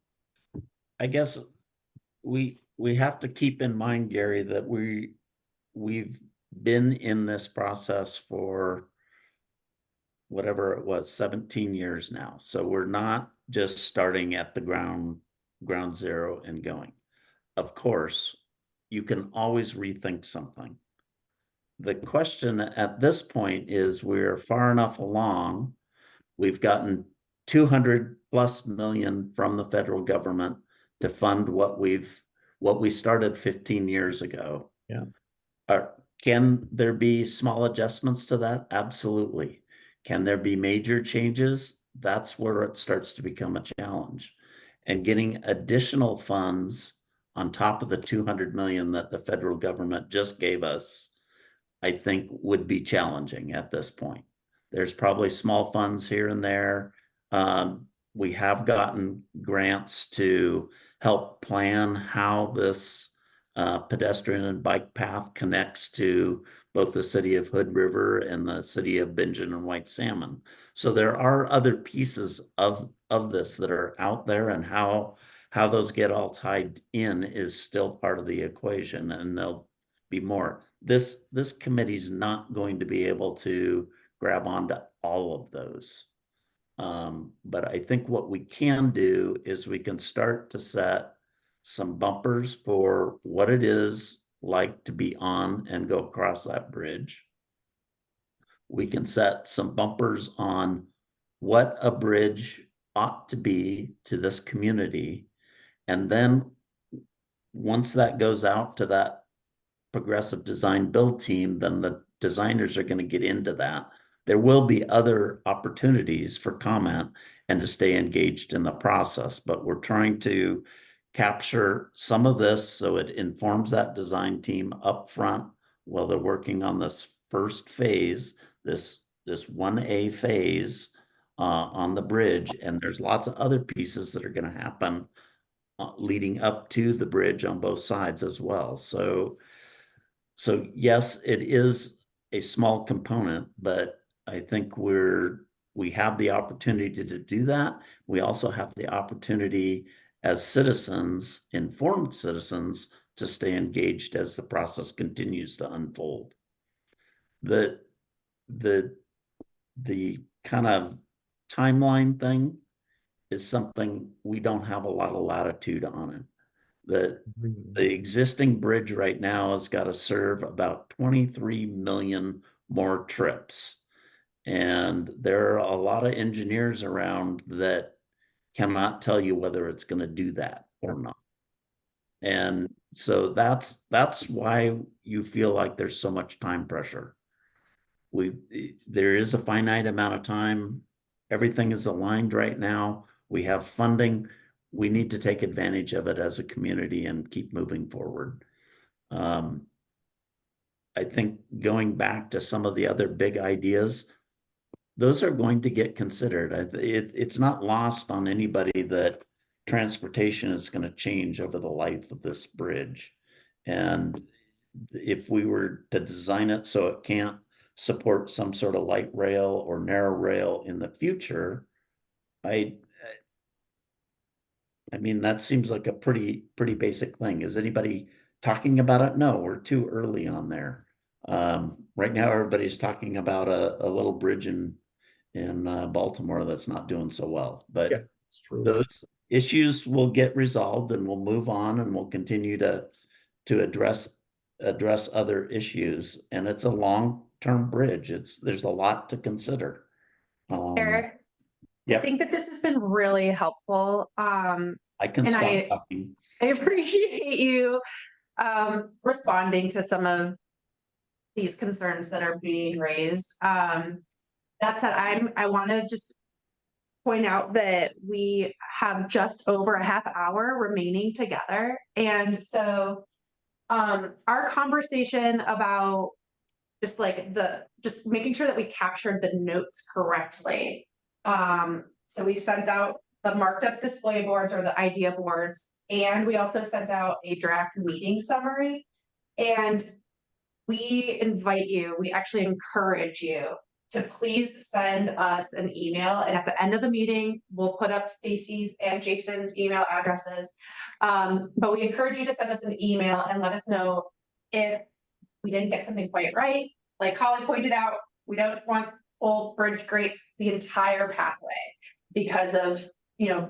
I guess we have to keep in mind, Gary, that we've been in this process for whatever it was, 17 years now. So we're not just starting at the ground zero and going. Of course, you can always rethink something. The question at this point is we're far enough along. We've gotten 200+ million from the federal government to fund what we started 15 years ago. Yeah. Can there be small adjustments to that? Absolutely. Can there be major changes? That's where it starts to become a challenge. And getting additional funds on top of the 200 million that the federal government just gave us, I think would be challenging at this point. There's probably small funds here and there. We have gotten grants to help plan how this pedestrian and bike path connects to both the city of Hood River and the city of Bingen and White Salmon. So there are other pieces of this that are out there, and how those get all tied in is still part of the equation, and there'll be more. This committee's not going to be able to grab onto all of those. But I think what we can do is we can start to set some bumpers for what it is like to be on and go across that bridge. We can set some bumpers on what a bridge ought to be to this community. And then once that goes out to that progressive design build team, then the designers are going to get into that. There will be other opportunities for comment and to stay engaged in the process, but we're trying to capture some of this so it informs that design team up front while they're working on this first phase, this 1A phase on the bridge. And there's lots of other pieces that are going to happen leading up to the bridge on both sides as well. So yes, it is a small component, but I think we have the opportunity to do that. We also have the opportunity as citizens, informed citizens, to stay engaged as the process continues to unfold. The kind of timeline thing is something we don't have a lot of latitude on it. The existing bridge right now has got to serve about 23 million more trips. And there are a lot of engineers around that cannot tell you whether it's going to do that or not. And so that's why you feel like there's so much time pressure. There is a finite amount of time. Everything is aligned right now. We have funding. We need to take advantage of it as a community and keep moving forward. I think going back to some of the other big ideas, those are going to get considered. It's not lost on anybody that transportation is going to change over the life of this bridge. And if we were to design it so it can't support some sort of light rail or narrow rail in the future, I mean, that seems like a pretty basic thing. Is anybody talking about it? No, we're too early on there. Right now, everybody's talking about a little bridge in Baltimore that's not doing so well. But Yeah, it's true. those issues will get resolved, and we'll move on, and we'll continue to address other issues. And it's a long-term bridge. There's a lot to consider. Eric, I think that this has been really helpful. I can and stop talking. I appreciate you responding to some of these concerns that are being raised. That said, I want to just point out that we have just over a half hour remaining together. And so our conversation about just making sure that we captured the notes correctly. So we sent out the marked up display boards or the idea boards, and we also sent out a draft meeting summary. And we actually encourage you to please send us an email. And at the end of the meeting, we'll put up Stacy's and Jason's email addresses. But we encourage you to send us an email and let us know if we didn't get something quite right. Like Holly pointed out, we don't want old bridge grates the entire pathway because of, you know,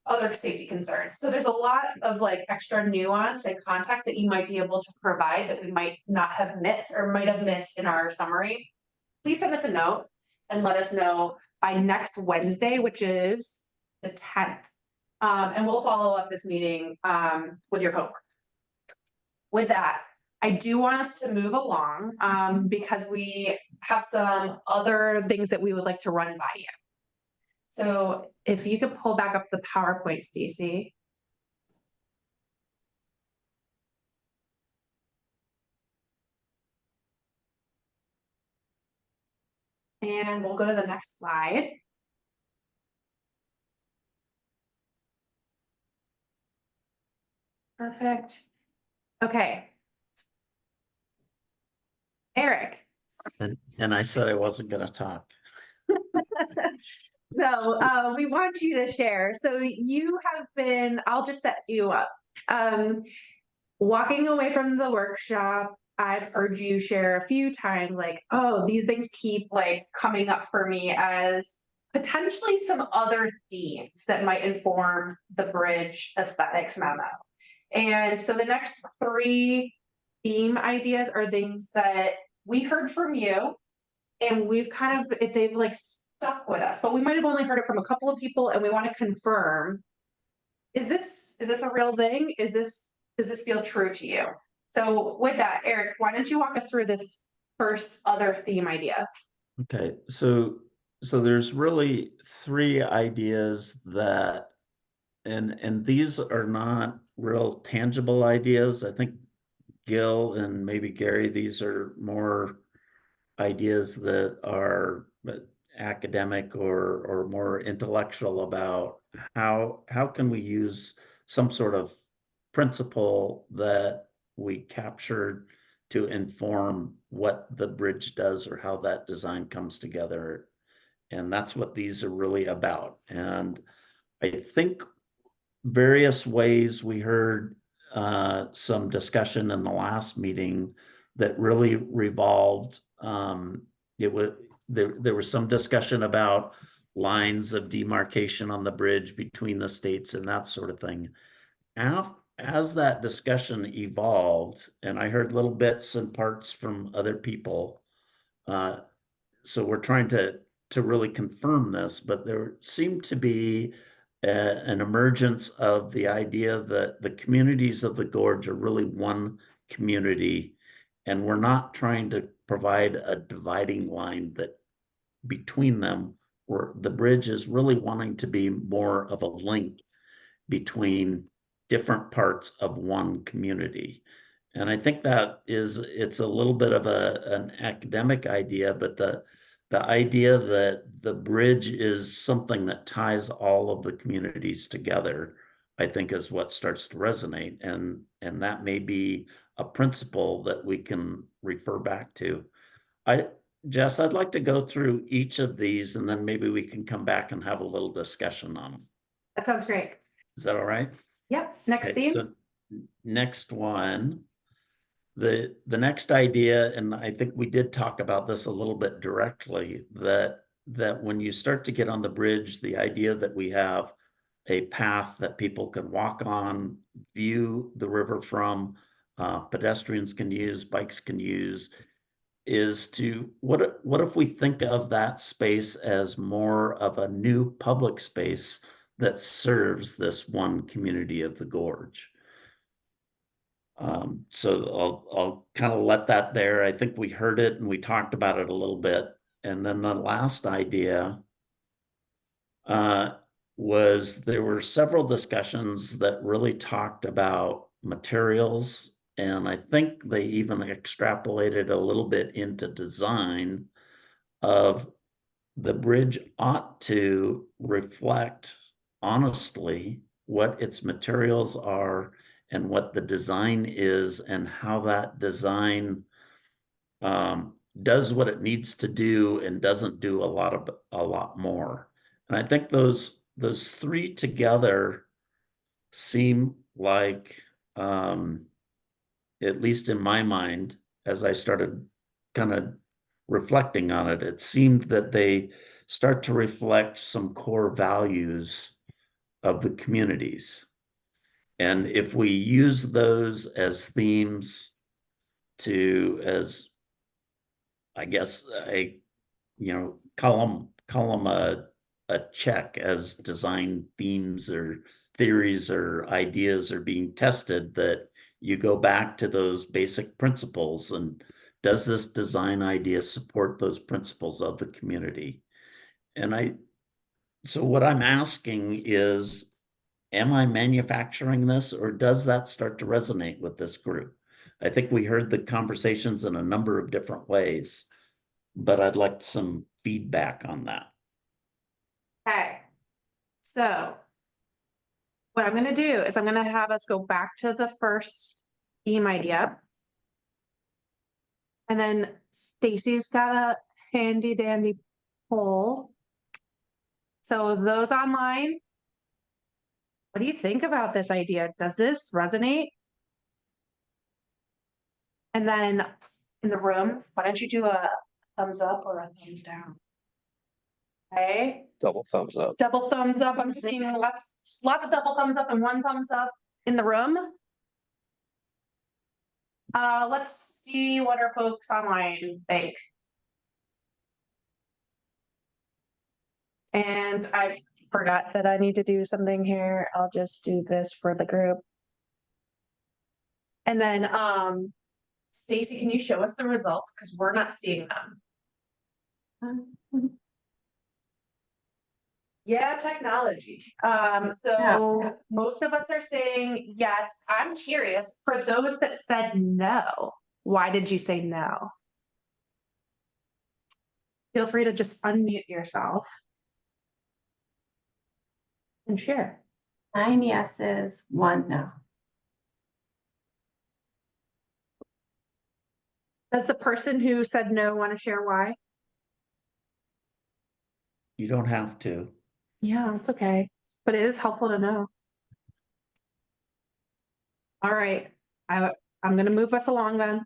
other safety concerns. So there's a lot of like extra nuance and context that you might be able to provide that we might not have missed or might have missed in our summary. Please send us a note and let us know by next Wednesday, which is the 10th. And we'll follow up this meeting with your homework. With that, I do want us to move along because we have some other things that we would like to run by you. So if you could pull back up the PowerPoint, Stacy. And we'll go to the next slide. Perfect. Okay. Eric. And I said I wasn't going to talk. No, we want you to share. So you have been, I'll just set you up. Walking away from the workshop, I've heard you share a few times like, oh, these things keep like coming up for me as potentially some other themes that might inform the bridge aesthetics memo. And so the next 3 theme ideas are things that we heard from you and we've kind of, they've like stuck with us, but we might have only heard it from a couple of people and we want to confirm, is this a real thing? Does this feel true to you? So with that, Eric, why don't you walk us through this first other theme idea? Okay, so there's really 3 ideas that, and these are not real tangible ideas. I think Gil and maybe Gary, these are more ideas that are academic or more intellectual about how can we use some sort of principle that we captured to inform what the bridge does or how that design comes together. And that's what these are really about. And I think various ways we heard some discussion in the last meeting that really revolved. There was some discussion about lines of demarcation on the bridge between the states and that sort of thing. As that discussion evolved, and I heard little bits and parts from other people, so we're trying to really confirm this, but there seemed to be an emergence of the idea that the communities of the gorge are really one community, and we're not trying to provide a dividing line that between them, where the bridge is really wanting to be more of a link between different parts of one community. And I think that it's a little bit of an academic idea, but the idea that the bridge is something that ties all of the communities together, I think is what starts to resonate. And that may be a principle that we can refer back to. Jess, I'd like to go through each of these and then maybe we can come back and have a little discussion on them. That sounds great. Is that all right? Yep. Next Okay, theme. so next one. The next idea, and I think we did talk about this a little bit directly, that when you start to get on the bridge, the idea that we have a path that people can walk on, view the river from, pedestrians can use, bikes can use, is to what if we think of that space as more of a new public space that serves this one community of the gorge. So I'll kind of let that there. I think we heard it and we talked about it a little bit. And then the last idea was there were several discussions that really talked about materials. And I think they even extrapolated a little bit into design of the bridge ought to reflect honestly what its materials are and what the design is and how that design does what it needs to do and doesn't do a lot more. And I think those 3 together seem like, at least in my mind, as I started kind of reflecting on it, it seemed that they start to reflect some core values of the communities. And if we use those as themes to, as I guess, call them a check as design themes or theories or ideas are being tested, that you go back to those basic principles, and does this design idea support those principles of the community? So what I'm asking is, am I manufacturing this, or does that start to resonate with this group? I think we heard the conversations in a number of different ways, but I'd like some feedback on that. Okay, so what I'm gonna do is I'm gonna have us go back to the first theme idea. And then Stacy's got a handy dandy poll. So those online, what do you think about this idea? Does this resonate? And then in the room, why don't you do a thumbs up or a thumbs down? Okay, Double thumbs up. double thumbs up. I'm seeing lots of double thumbs up and one thumbs up in the room. Let's see what our folks online think. And I forgot that I need to do something here. I'll just do this for the group. And then, Stacy, can you show us the results? Because we're not seeing them. Yeah, technology. So most of us are saying yes. I'm curious, for those that said no, why did you say no? Feel free to just unmute yourself and share. 9 yeses, 1 no. Does the person who said no want to share why? You don't have to. Yeah, it's okay, but it is helpful to know. All right, I'm gonna move us along then.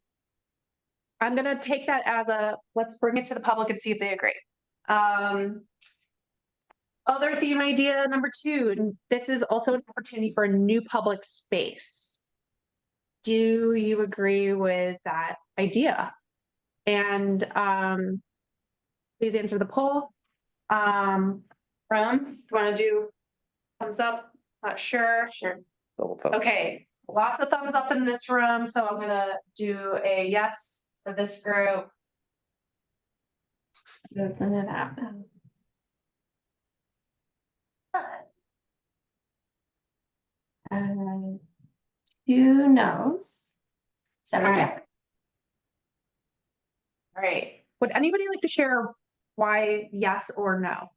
I'm gonna take that as let's bring it to the public and see if they agree. Other theme idea number 2, and this is also an opportunity for a new public space. Do you agree with that idea? And please answer the poll. Do you want to do thumbs up? Not sure. Sure. Okay, lots of thumbs up in this room, so I'm gonna do a yes for this group. Open it up. 2 no's, 7 yeses. All right, would anybody like to share why yes or no?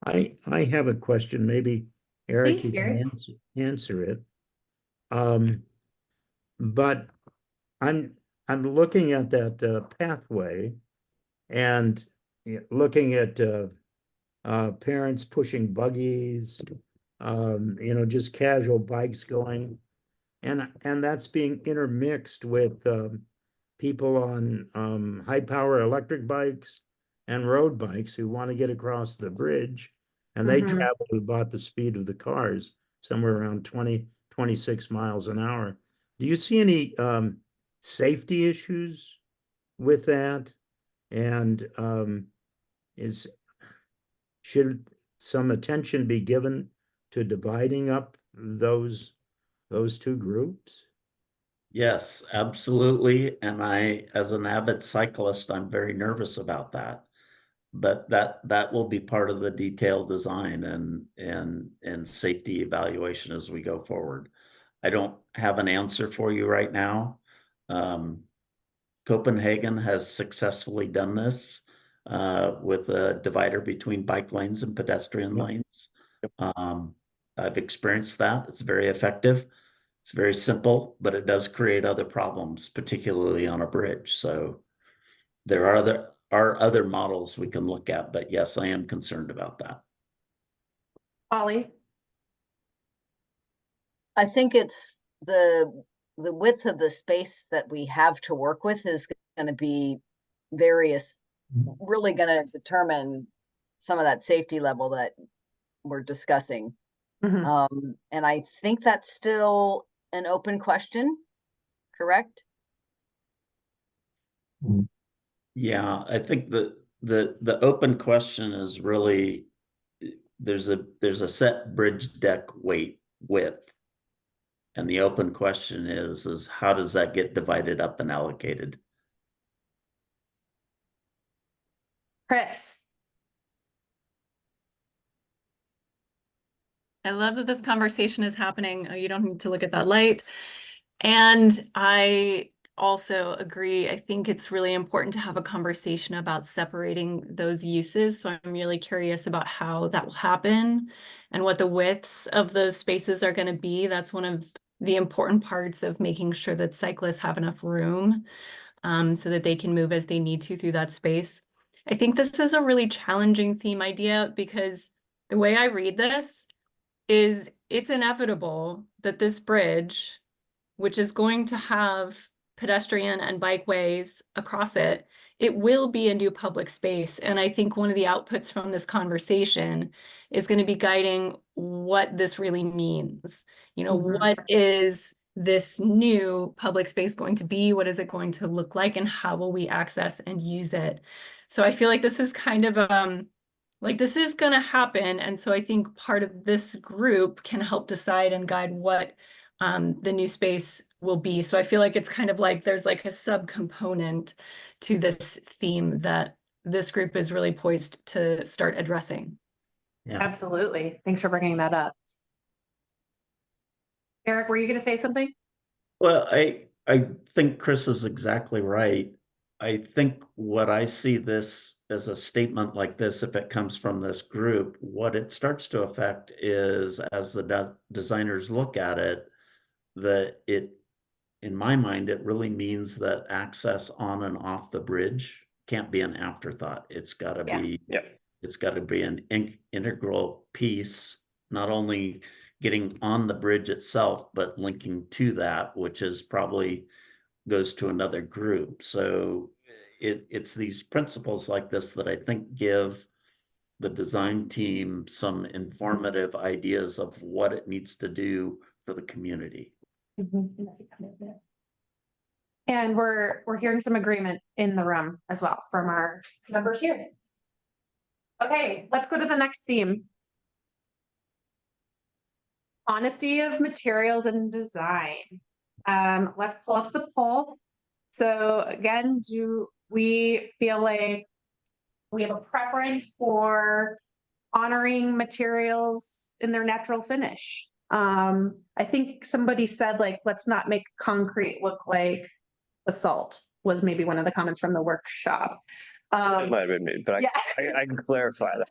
I have a question, maybe Eric, Please, you Gary. can answer it. But I'm looking at that pathway and looking at parents pushing buggies, just casual bikes going, and that's being intermixed with people on high power electric bikes and road bikes who want to get across the bridge, and they Mhm. travel at about the speed of the cars, somewhere around 26 miles an hour. Do you see any safety issues with that? And should some attention be given to dividing up those two groups? Yes, absolutely. And as an avid cyclist, I'm very nervous about that. But that will be part of the detailed design and safety evaluation as we go forward. I don't have an answer for you right now. Copenhagen has successfully done this with a divider between bike lanes and pedestrian lanes. I've experienced that. It's very effective. It's very simple, but it does create other problems, particularly on a bridge. So there are other models we can look at, but yes, I am concerned about that. Ollie? I think it's the width of the space that we have to work with is going to be really going to determine some of that safety level that we're discussing. And I think that's still an open question, correct? Yeah, I think the open question is really, there's a set bridge deck width. And the open question is how does that get divided up and allocated? Chris. I love that this conversation is happening. You don't need to look at that light. And I also agree. I think it's really important to have a conversation about separating those uses. So I'm really curious about how that will happen and what the widths of those spaces are going to be. That's one of the important parts of making sure that cyclists have enough room so that they can move as they need to through that space. I think this is a really challenging theme idea because the way I read this is it's inevitable that this bridge, which is going to have pedestrian and bikeways across it, it will be a new public space. And I think one of the outputs from this conversation is going to be guiding what this really means. You know, what is this new public space going to be? What is it going to look like? And how will we access and use it? So I feel like this is kind of like this is going to happen. And so I think part of this group can help decide and guide what the new space will be. So I feel like it's kind of like there's like a subcomponent to this theme that this group is really poised to start addressing. Yeah, Absolutely. Thanks for bringing that up. Eric, were you going to say something? well, I think Chris is exactly right. I think what I see this as a statement like this, if it comes from this group, what it starts to affect is as the designers look at it, that in my mind, it really means that access on and off the bridge can't be an afterthought. It's got to be, it's got to be an integral piece, not only getting on the bridge itself, but linking to that, which is probably goes to another group. So it's these principles like this that I think give the design team some informative ideas of what it needs to do for the community. And we're hearing some agreement in the room as well from our members here. Okay, let's go to the next theme. Honesty of materials and design. Let's pull up the poll. So again, do we feel like we have a preference for honoring materials in their natural finish? I think somebody said like, let's not make concrete look like basalt was maybe one of the comments from the workshop. It might have been me, but yeah. I can clarify that.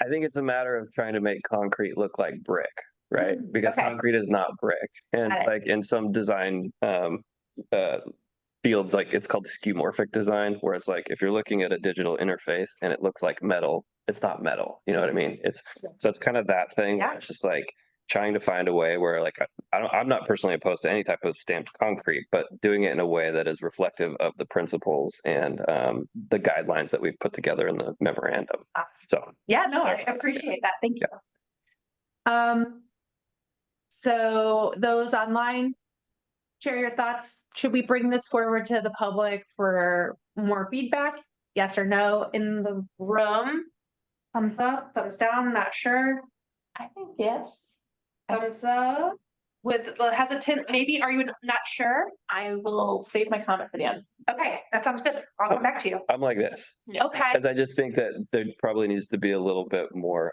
I think it's a matter of trying to make concrete look like brick, right? Because concrete is not brick. And like in some design fields, like it's called skeuomorphic design, where it's like if you're looking at a digital interface and it looks like metal, it's not metal. You know what I mean? So it's kind of that thing. Yeah. It's just like trying to find a way where like I'm not personally opposed to any type of stamped concrete, but doing it in a way that is reflective of the principles and the guidelines that we've put together in the memorandum. Awesome. So yeah, no, I appreciate that. Thank you. So those online, share your thoughts. Should we bring this forward to the public for more feedback? Yes or no? In the room? Thumbs up, thumbs down, not sure. I think yes. Thumbs up. With the hesitant, maybe, are you not sure? I will save my comment for the end. Okay, that sounds good. I'll come back to you. I'm like this. Okay. Because I just think that there probably needs to be a little bit more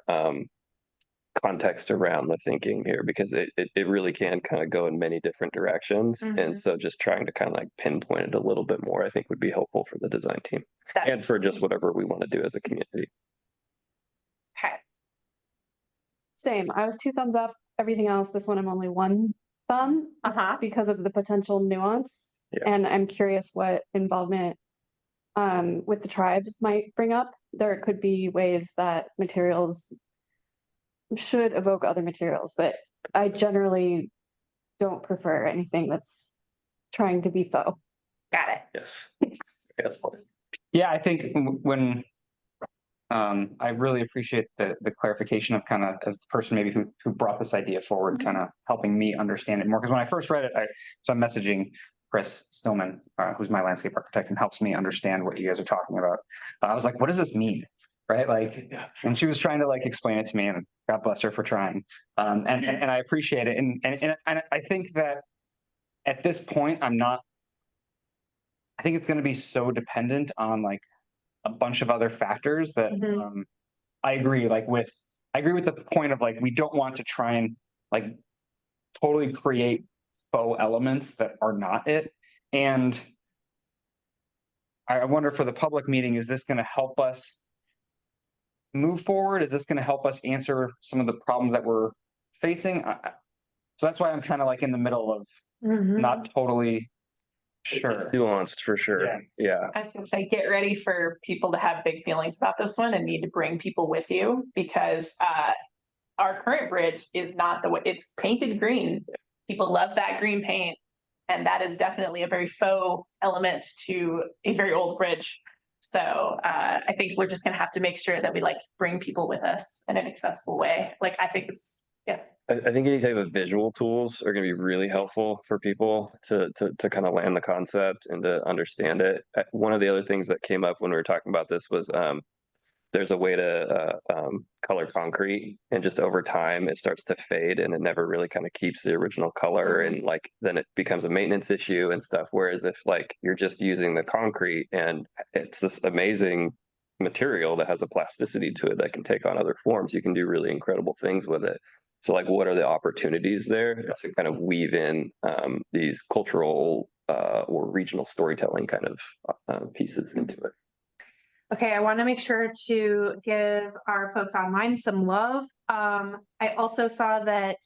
context around the thinking here, because it really can kind of go in many different directions. And so just trying to kind of like pinpoint it a little bit more, I think would be helpful for the design team and for just whatever we want to do as a community. Okay. Same. I was 2 thumbs up. Everything else, this one I'm only 1 thumb because of the potential nuance. Yeah. And I'm curious what involvement with the tribes might bring up. There could be ways that materials should evoke other materials, but I generally don't prefer anything that's trying to be faux. Got it. Yes. Yes. Yeah, I think when I really appreciate the clarification of kind of as the person maybe who brought this idea forward, kind of helping me understand it more. Because when I first read it, so I'm messaging Chris Stillman, who's my landscape architect and helps me understand what you guys are talking about. I was like, what does this mean? Right. Like, and she was trying to like explain it to me, and God bless her for trying. And I appreciate it. And I think that at this point, I think it's going to be so dependent on like a bunch of other factors that I agree with the point of like, we don't want to try and like totally create faux elements that are not it. And I wonder for the public meeting, is this going to help us move forward? Is this going to help us answer some of the problems that we're facing? So that's why I'm kind of like in the middle of not totally sure. It's nuanced for sure. Yeah. I was gonna say, get ready for people to have big feelings about this one and need to bring people with you, because our current bridge is not the way it's painted green. People love that green paint, and that is definitely a very faux element to a very old bridge. So I think we're just gonna have to make sure that we like bring people with us in an accessible way. Like, I think it's, yeah. I think any type of visual tools are going to be really helpful for people to kind of land the concept and to understand it. One of the other things that came up when we were talking about this was there's a way to color concrete, and just over time it starts to fade and it never really kind of keeps the original color, and like then it becomes a maintenance issue and stuff. Whereas if like you're just using the concrete and it's this amazing material that has a plasticity to it that can take on other forms, you can do really incredible things with it. So like, what are the opportunities there to kind of weave in these cultural or regional storytelling kind of pieces into it? Okay, I want to make sure to give our folks online some love. I also saw that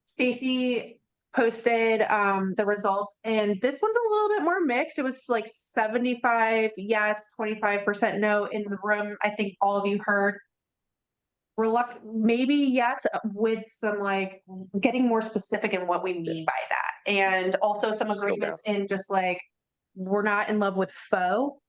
Stacy posted the results, and this one's a little bit more mixed. It was like 75 yes, 25% no in the room. I think all of you heard maybe yes, with some like getting more specific in what we mean by that. And also some agreements in just like, we're not in love with faux.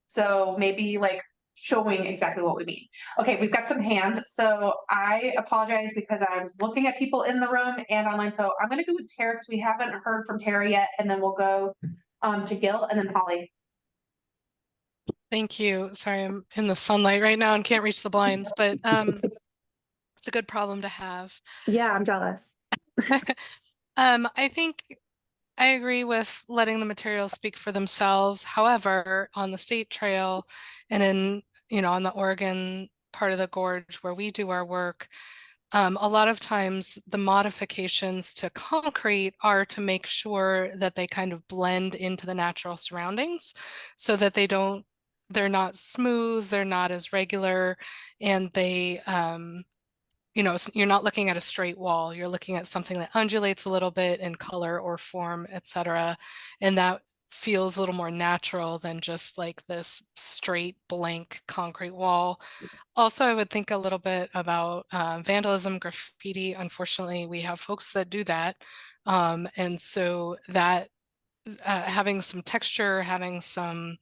So maybe like showing exactly what we mean. Okay, we've got some hands. So I apologize because I'm looking at people in the room and online. So I'm gonna go with Tara because we haven't heard from Tara yet, and then we'll go to Gil and then Holly. Thank you. Sorry, I'm in the sunlight right now and can't reach the blinds, but it's a good problem to have. Yeah, I'm jealous. I think I agree with letting the materials speak for themselves. However, on the state trail and in, on the Oregon part of the gorge where we do our work, a lot of times the modifications to concrete are to make sure that they kind of blend into the natural surroundings so that they're not smooth, they're not as regular, and they, you're not looking at a straight wall, you're looking at something that undulates a little bit in color or form, etc. And that feels a little more natural than just like this straight blank concrete wall. Also, I would think a little bit about vandalism, graffiti. Unfortunately, we have folks that do that. And so that having some texture, having some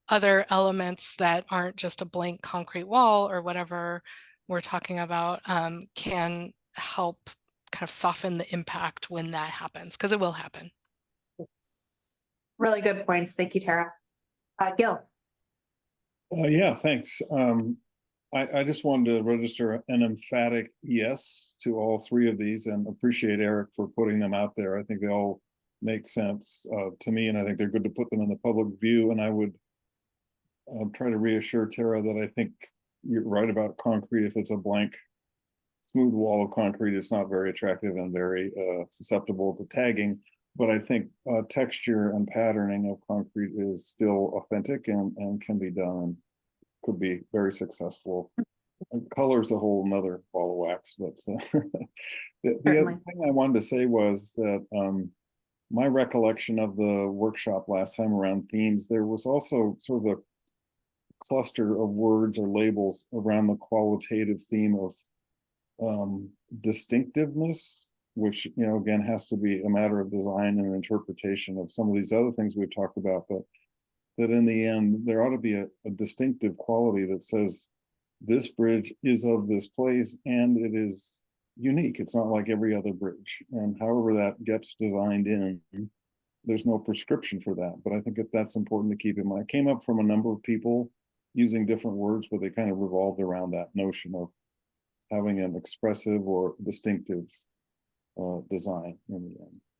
other elements that aren't just a blank concrete wall or whatever we're talking about can help kind of soften the impact when that happens, because it will happen. Really good points. Thank you, Tara. Gil. Yeah, thanks. I just wanted to register an emphatic yes to all three of these and appreciate Eric for putting them out there. I think they all make sense to me, and I think they're good to put them in the public view. And I would try to reassure Tara that I think you're right about concrete. If it's a blank, smooth wall of concrete, it's not very attractive and very susceptible to tagging. But I think texture and patterning of concrete is still authentic and can be done and could be very successful. Color's a whole nother ball of wax, but the other thing I wanted to say was that my recollection of the workshop last time around themes, there was also sort of a cluster of words or labels around the qualitative theme of distinctiveness. which, you know, again, has to be a matter of design and interpretation of some of these other things we've talked about, but that in the end, there ought to be a distinctive quality that says this bridge is of this place and it is unique. It's not like every other bridge. And however that gets designed in, there's no prescription for that. But I think that that's important to keep in mind. I came up from a number of people using different words, but they kind of revolved around that notion of having an expressive or distinctive design in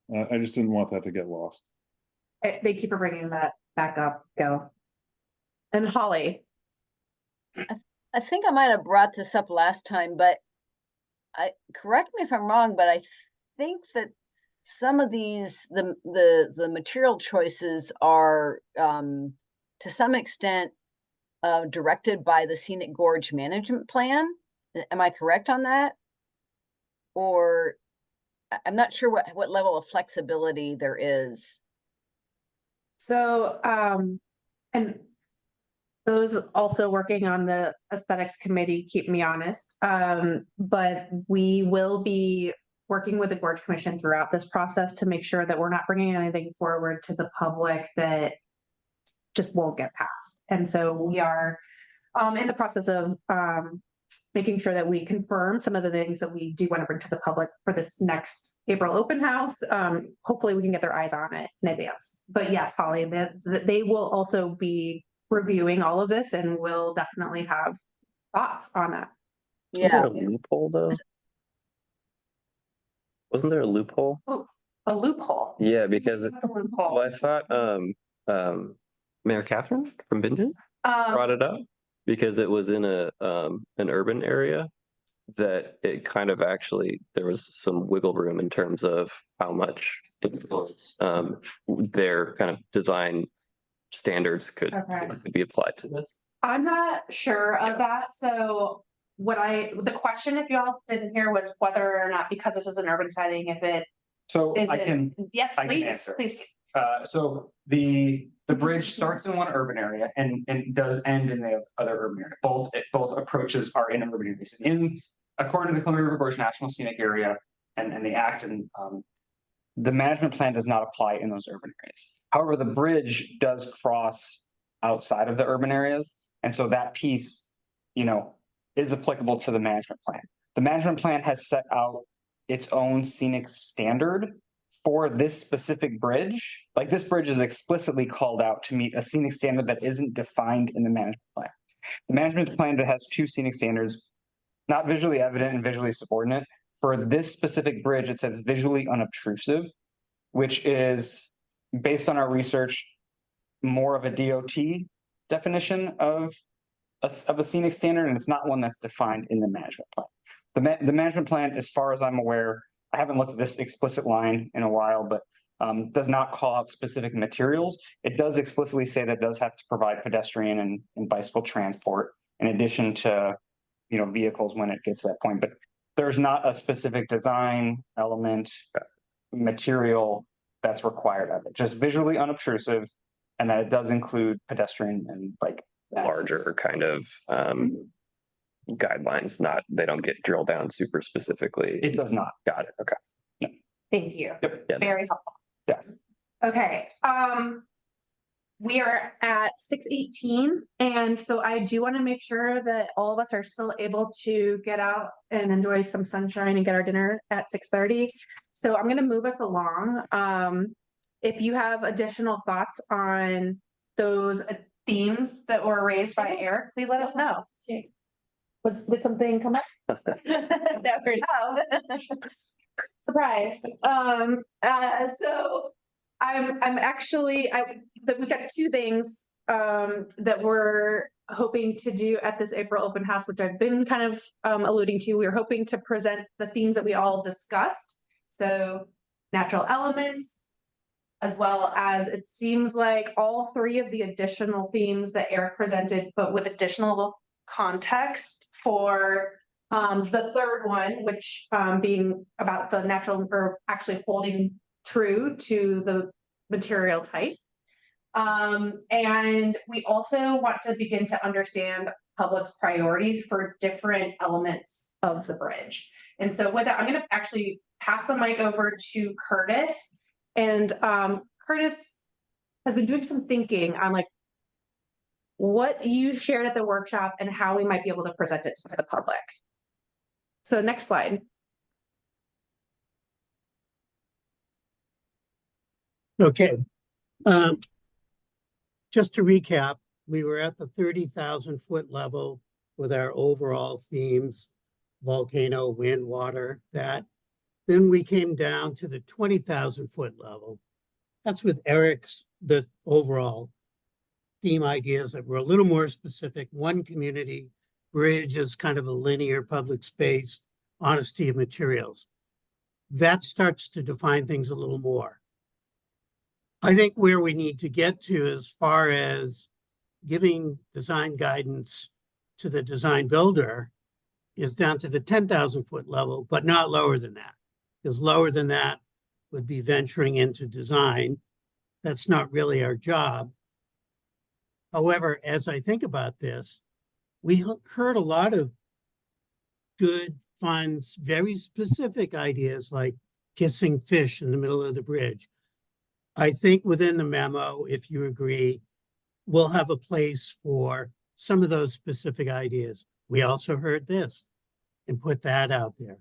the end. I just didn't want that to get lost. Thank you for bringing that back up, Go. And Holly. I think I might have brought this up last time, but correct me if I'm wrong, but I think that some of these, the material choices are to some extent directed by the Scenic Gorge Management Plan. Am I correct on that? Or I'm not sure what level of flexibility there is. So, and those also working on the aesthetics committee keep me honest. But we will be working with the Gorge Commission throughout this process to make sure that we're not bringing anything forward to the public that just won't get passed. And so we are in the process of making sure that we confirm some of the things that we do want to bring to the public for this next April open house. Hopefully we can get their eyes on it in advance. But yes, Holly, they will also be reviewing all of this and will definitely have thoughts on that. Wasn't there a loophole though? Wasn't there a loophole? Oh, a loophole. Yeah, because loophole. well, I thought Mayor Catherine from Bingen brought it up because it was in an urban area that it kind of actually there was some wiggle room in terms of how much influence their kind of design standards could be applied to this. I'm not sure of that. So the question, if y'all didn't hear, was whether or not, because this is an urban setting, if it So is I can yes, I can please, answer. please. So the bridge starts in one urban area and does end in the other urban area. Both approaches are in urban areas. According to the Columbia River Gorge National Scenic Area and the Act, and the management plan does not apply in those urban areas. However, the bridge does cross outside of the urban areas, and so that piece, you know, is applicable to the management plan. The management plan has set out its own scenic standard for this specific bridge. Like this bridge is explicitly called out to meet a scenic standard that isn't defined in the management plan. The management plan has two scenic standards, not visually evident and visually subordinate. For this specific bridge, it says visually unobtrusive, which is based on our research, more of a DOT definition of a scenic standard, and it's not one that's defined in the management plan. The management plan, as far as I'm aware, I haven't looked at this explicit line in a while, but does not call out specific materials. It does explicitly say that it does have to provide pedestrian and bicycle transport in addition to, you know, vehicles when it gets to that point. But there's not a specific design element material that's required of it. Just visually unobtrusive, and that it does include pedestrian and bike larger kind of guidelines. Not they don't get drilled down super specifically. It does not. Got it. Okay. Thank you. Yep. Yeah, Very helpful. Yeah. Okay. We are at 6:18, and so I do want to make sure that all of us are still able to get out and enjoy some sunshine and get our dinner at 6:30. So I'm going to move us along. If you have additional thoughts on those themes that were raised by Eric, please let us know. Did something come up? Never know. Surprise. So I'm actually, we've got two things that we're hoping to do at this April open house, which I've been kind of alluding to. We were hoping to present the themes that we all discussed. So natural elements, as well as it seems like all three of the additional themes that Eric presented, but with additional context for the third one, which being about the natural, or actually holding true to the material type. And we also want to begin to understand public's priorities for different elements of the bridge. And so with that, I'm going to actually pass the mic over to Curtis. And Curtis has been doing some thinking on like what you shared at the workshop and how we might be able to present it to the public. So next slide. Okay. Just to recap, we were at the 30,000-foot level with our overall themes, volcano, wind, water, that. Then we came down to the 20,000-foot level. That's with Eric's, the overall theme ideas that were a little more specific. One community, bridge is kind of a linear public space, honesty of materials. That starts to define things a little more. I think where we need to get to as far as giving design guidance to the design builder is down to the 10,000-foot level, but not lower than that. Because lower than that would be venturing into design. That's not really our job. However, as I think about this, we heard a lot of good, fun, very specific ideas like kissing fish in the middle of the bridge. I think within the memo, if you agree, we'll have a place for some of those specific ideas. We also heard this and put that out there.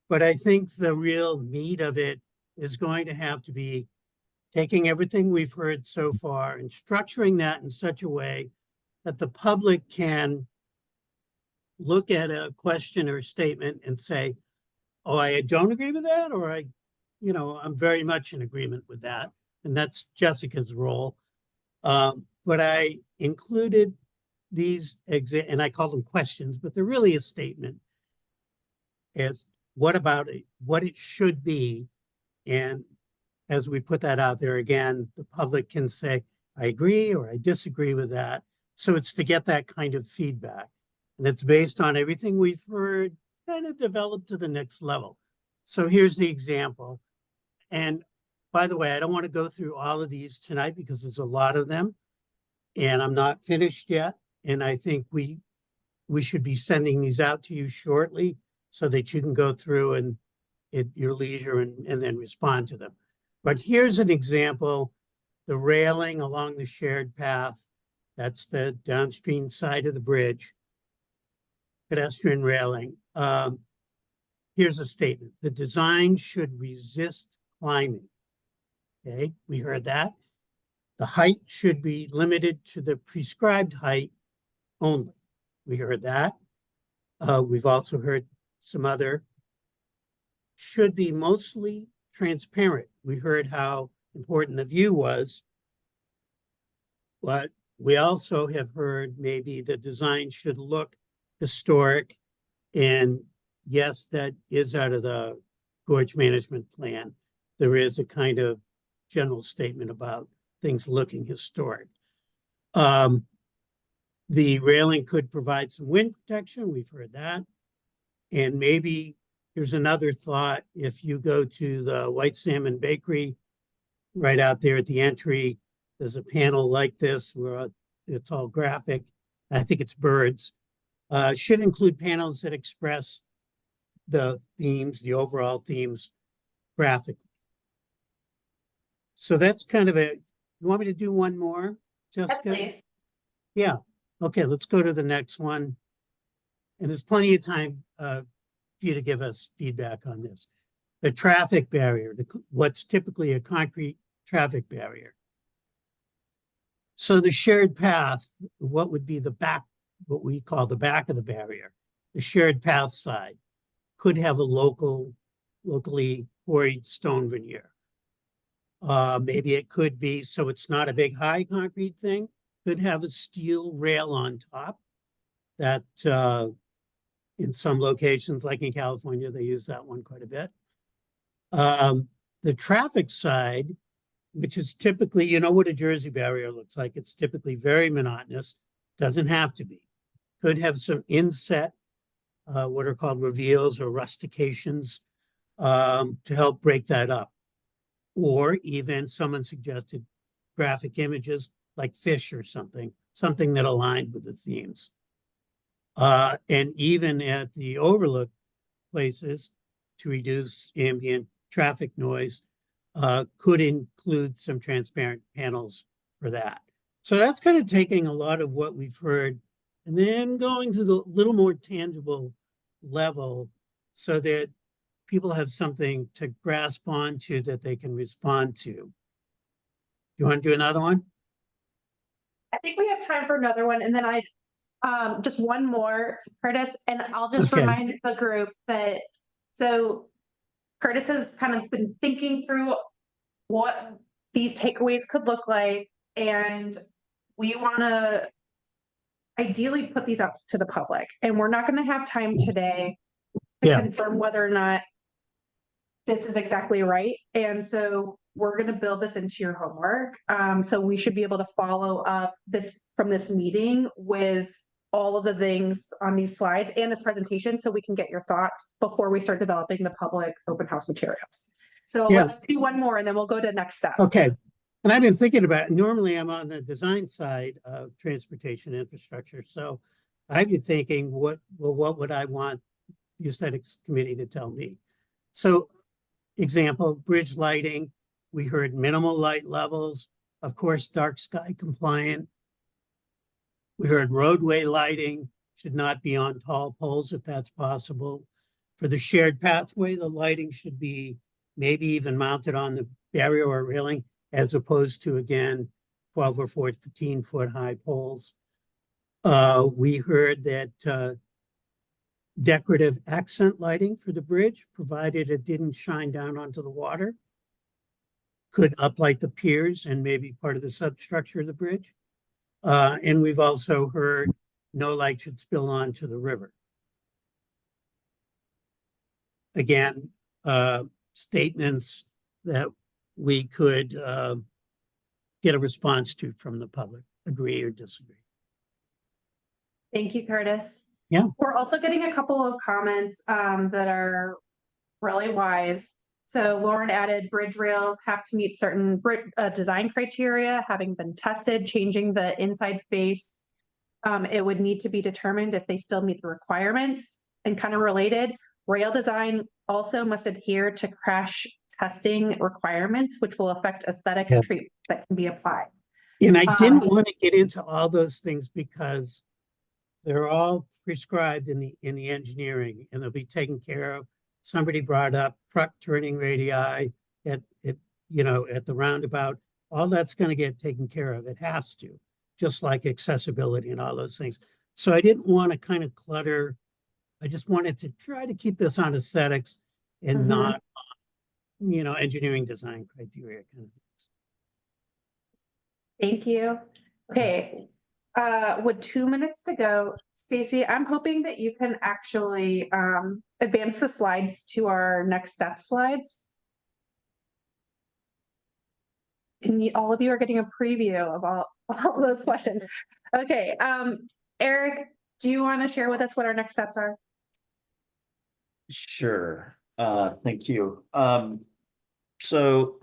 But I think the real meat of it is going to have to be taking everything we've heard so far and structuring that in such a way that the public can look at a question or statement and say, oh, I don't agree with that, or I'm very much in agreement with that. And that's Jessica's role. But I included these, and I call them questions, but they're really a statement as what about it, what it should be. And as we put that out there again, the public can say, I agree or I disagree with that. So it's to get that kind of feedback. And it's based on everything we've heard, kind of developed to the next level. So here's the example. And by the way, I don't want to go through all of these tonight because there's a lot of them and I'm not finished yet. And I think we should be sending these out to you shortly so that you can go through and at your leisure and then respond to them. But here's an example, the railing along the shared path. That's the downstream side of the bridge, pedestrian railing. Here's a statement. The design should resist climbing. Okay, we heard that. The height should be limited to the prescribed height only. We heard that. We've also heard some other, should be mostly transparent. We heard how important the view was, but we also have heard maybe the design should look historic. And yes, that is out of the gorge management plan. There is a kind of general statement about things looking historic. The railing could provide some wind protection. We've heard that. And maybe here's another thought. If you go to the White Salmon Bakery right out there at the entry, there's a panel like this where it's all graphic. I think it's birds. Should include panels that express the themes, the overall themes graphically. So that's kind of you want me to do one more? Yes, please. Yeah. Okay, let's go to the next one. And there's plenty of time for you to give us feedback on this. The traffic barrier, what's typically a concrete traffic barrier. So the shared path, what would be the back, what we call the back of the barrier, the shared path side, could have a locally quarried stone veneer. Maybe it could be, so it's not a big high concrete thing, could have a steel rail on top that in some locations, like in California, they use that one quite a bit. The traffic side, which is typically, you know what a Jersey barrier looks like. It's typically very monotonous, doesn't have to be. Could have some inset, what are called reveals or rustications to help break that up. Or even someone suggested graphic images like fish or something that aligned with the themes. And even at the overlook places, to reduce ambient traffic noise could include some transparent panels for that. So that's kind of taking a lot of what we've heard and then going to the little more tangible level so that people have something to grasp onto that they can respond to. You want to do another one? I think we have time for another one, and then just one more, Curtis, and I'll just Okay. remind the group that, so Curtis has kind of been thinking through what these takeaways could look like, and we want to ideally put these out to the public, and we're not going to have time today to confirm whether or not this is exactly right. And so we're going to build this into your homework. So we should be able to follow up from this meeting with all of the things on these slides and this presentation so we can get your thoughts before we start developing the public open house materials. So let's do one more and then we'll go to next steps. Okay. And I've been thinking about, normally I'm on the design side of transportation infrastructure. So I've been thinking, what would I want the aesthetics committee to tell me? So example, bridge lighting, we heard minimal light levels, of course, dark sky compliant. We heard roadway lighting should not be on tall poles if that's possible. For the shared pathway, the lighting should be maybe even mounted on the barrier or railing, as opposed to, again, 12 or 14 foot high poles. We heard that decorative accent lighting for the bridge, provided it didn't shine down onto the water, could uplight the piers and maybe part of the substructure of the bridge. And we've also heard no light should spill onto the river. Again, statements that we could get a response to from the public, agree or disagree. Thank you, Curtis. Yeah. We're also getting a couple of comments that are really wise. So Lauren added bridge rails have to meet certain design criteria, having been tested, changing the inside face. It would need to be determined if they still meet the requirements. And kind of related, rail design also must adhere to crash testing requirements, which will affect aesthetic treatment that can be applied. And I didn't want to get into all those things because they're all prescribed in the engineering and they'll be taken care of. Somebody brought up truck turning radii at the roundabout. All that's going to get taken care of. It has to, just like accessibility and all those things. So I didn't want to kind of clutter. I just wanted to try to keep this on aesthetics and not, engineering design criteria kind of things. Thank you. Okay. With 2 minutes to go, Stacy, I'm hoping that you can actually advance the slides to our next step slides. And all of you are getting a preview of all those questions. Okay, Eric, do you want to share with us what our next steps are? Sure. Thank you. So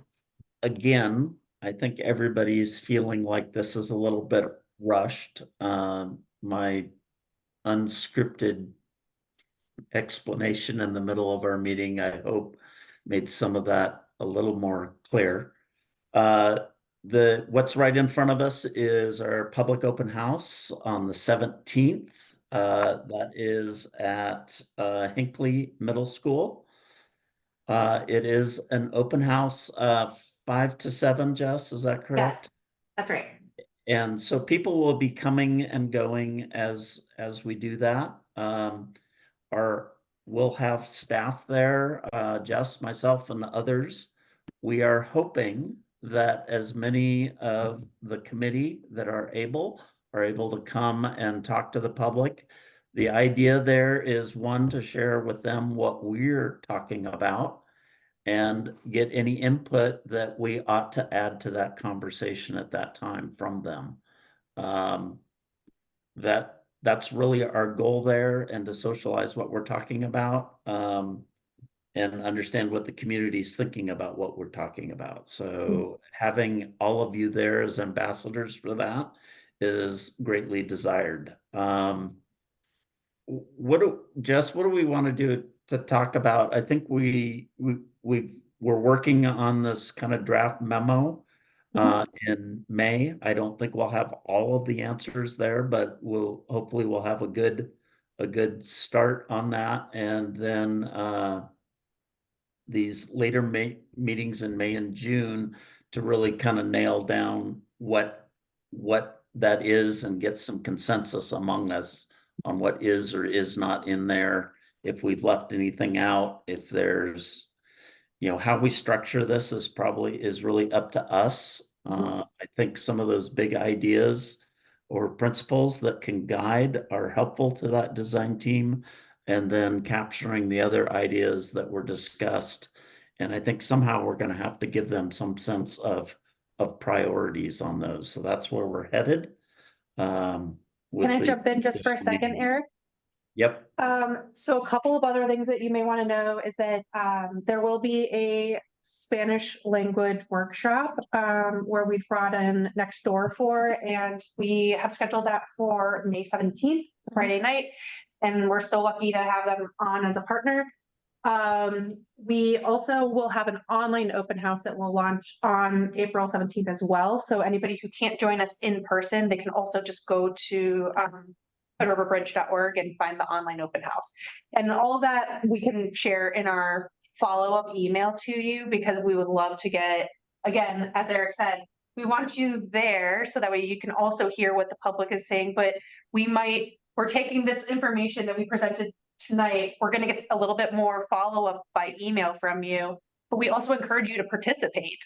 again, I think everybody's feeling like this is a little bit rushed. My unscripted explanation in the middle of our meeting, I hope, made some of that a little more clear. What's right in front of us is our public open house on the 17th. That is at Hinckley Middle School. It is an open house 5 to 7, Jess, is that correct? Yes, that's right. And so people will be coming and going as we do that. We'll have staff there, Jess, myself, and the others. We are hoping that as many of the committee that are able to come and talk to the public. The idea there is, one, to share with them what we're talking about and get any input that we ought to add to that conversation at that time from them. That's really our goal there, and to socialize what we're talking about, and understand what the community is thinking about what we're talking about. So having all of you there as ambassadors for that is greatly desired. Jess, what do we want to do to talk about, I think we're working on this kind of draft memo in May. I don't think we'll have all of the answers there, but hopefully we'll have a good start on that. And then these later meetings in May and June to really kind of nail down what that is and get some consensus among us on what is or is not in there, if we've left anything out, if there's, how we structure this is really up to us. I think some of those big ideas or principles that can guide are helpful to that design team, and then capturing the other ideas that were discussed. And I think somehow we're going to have to give them some sense of priorities on those. So that's where we're headed. Can I jump in just for a second, Eric? Yep. So a couple of other things that you may want to know is that there will be a Spanish language workshop where we've brought in Next Door for, and we have scheduled that for May 17th, Friday night, and we're so lucky to have them on as a partner. We also will have an online open house that will launch on April 17th as well. So anybody who can't join us in person, they can also just go to riverbridge.org and find the online open house. And all of that we can share in our follow-up email to you, because we would love to get, again, as Eric said, we want you there so that way you can also hear what the public is saying. But we're taking this information that we presented tonight, we're going to get a little bit more follow-up by email from you, but we also encourage you to participate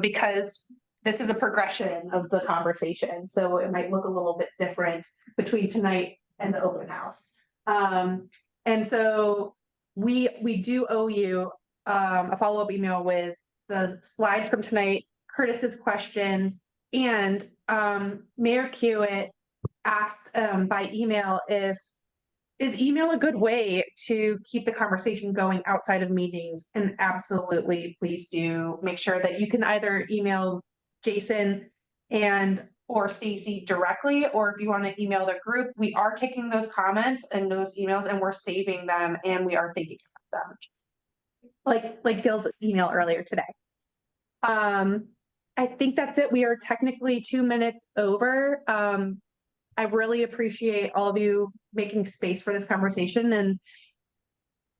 because this is a progression of the conversation. So it might look a little bit different between tonight and the open house. And so we do owe you a follow-up email with the slides from tonight, Curtis's questions, and Mayor Hewitt asked by email is email a good way to keep the conversation going outside of meetings? And absolutely, please do make sure that you can either email Jason or Stacy directly, or if you want to email the group, we are taking those comments and those emails and we're saving them and we are thinking of them. Like Bill's email earlier today. I think that's it. We are technically 2 minutes over. I really appreciate all of you making space for this conversation, and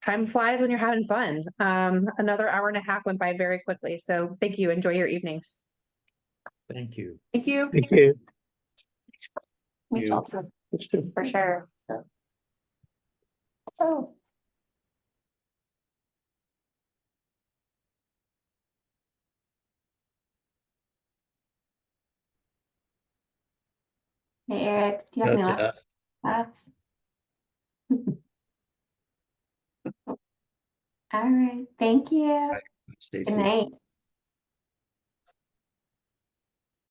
time flies when you're having fun. Another hour and a half went by very quickly. So thank you. Enjoy your evenings. Thank you. Thank you. Thank you. For sure. So. Hey, Eric, do you have any Yeah. last thoughts? All right. Thank you. Stacy. Good night.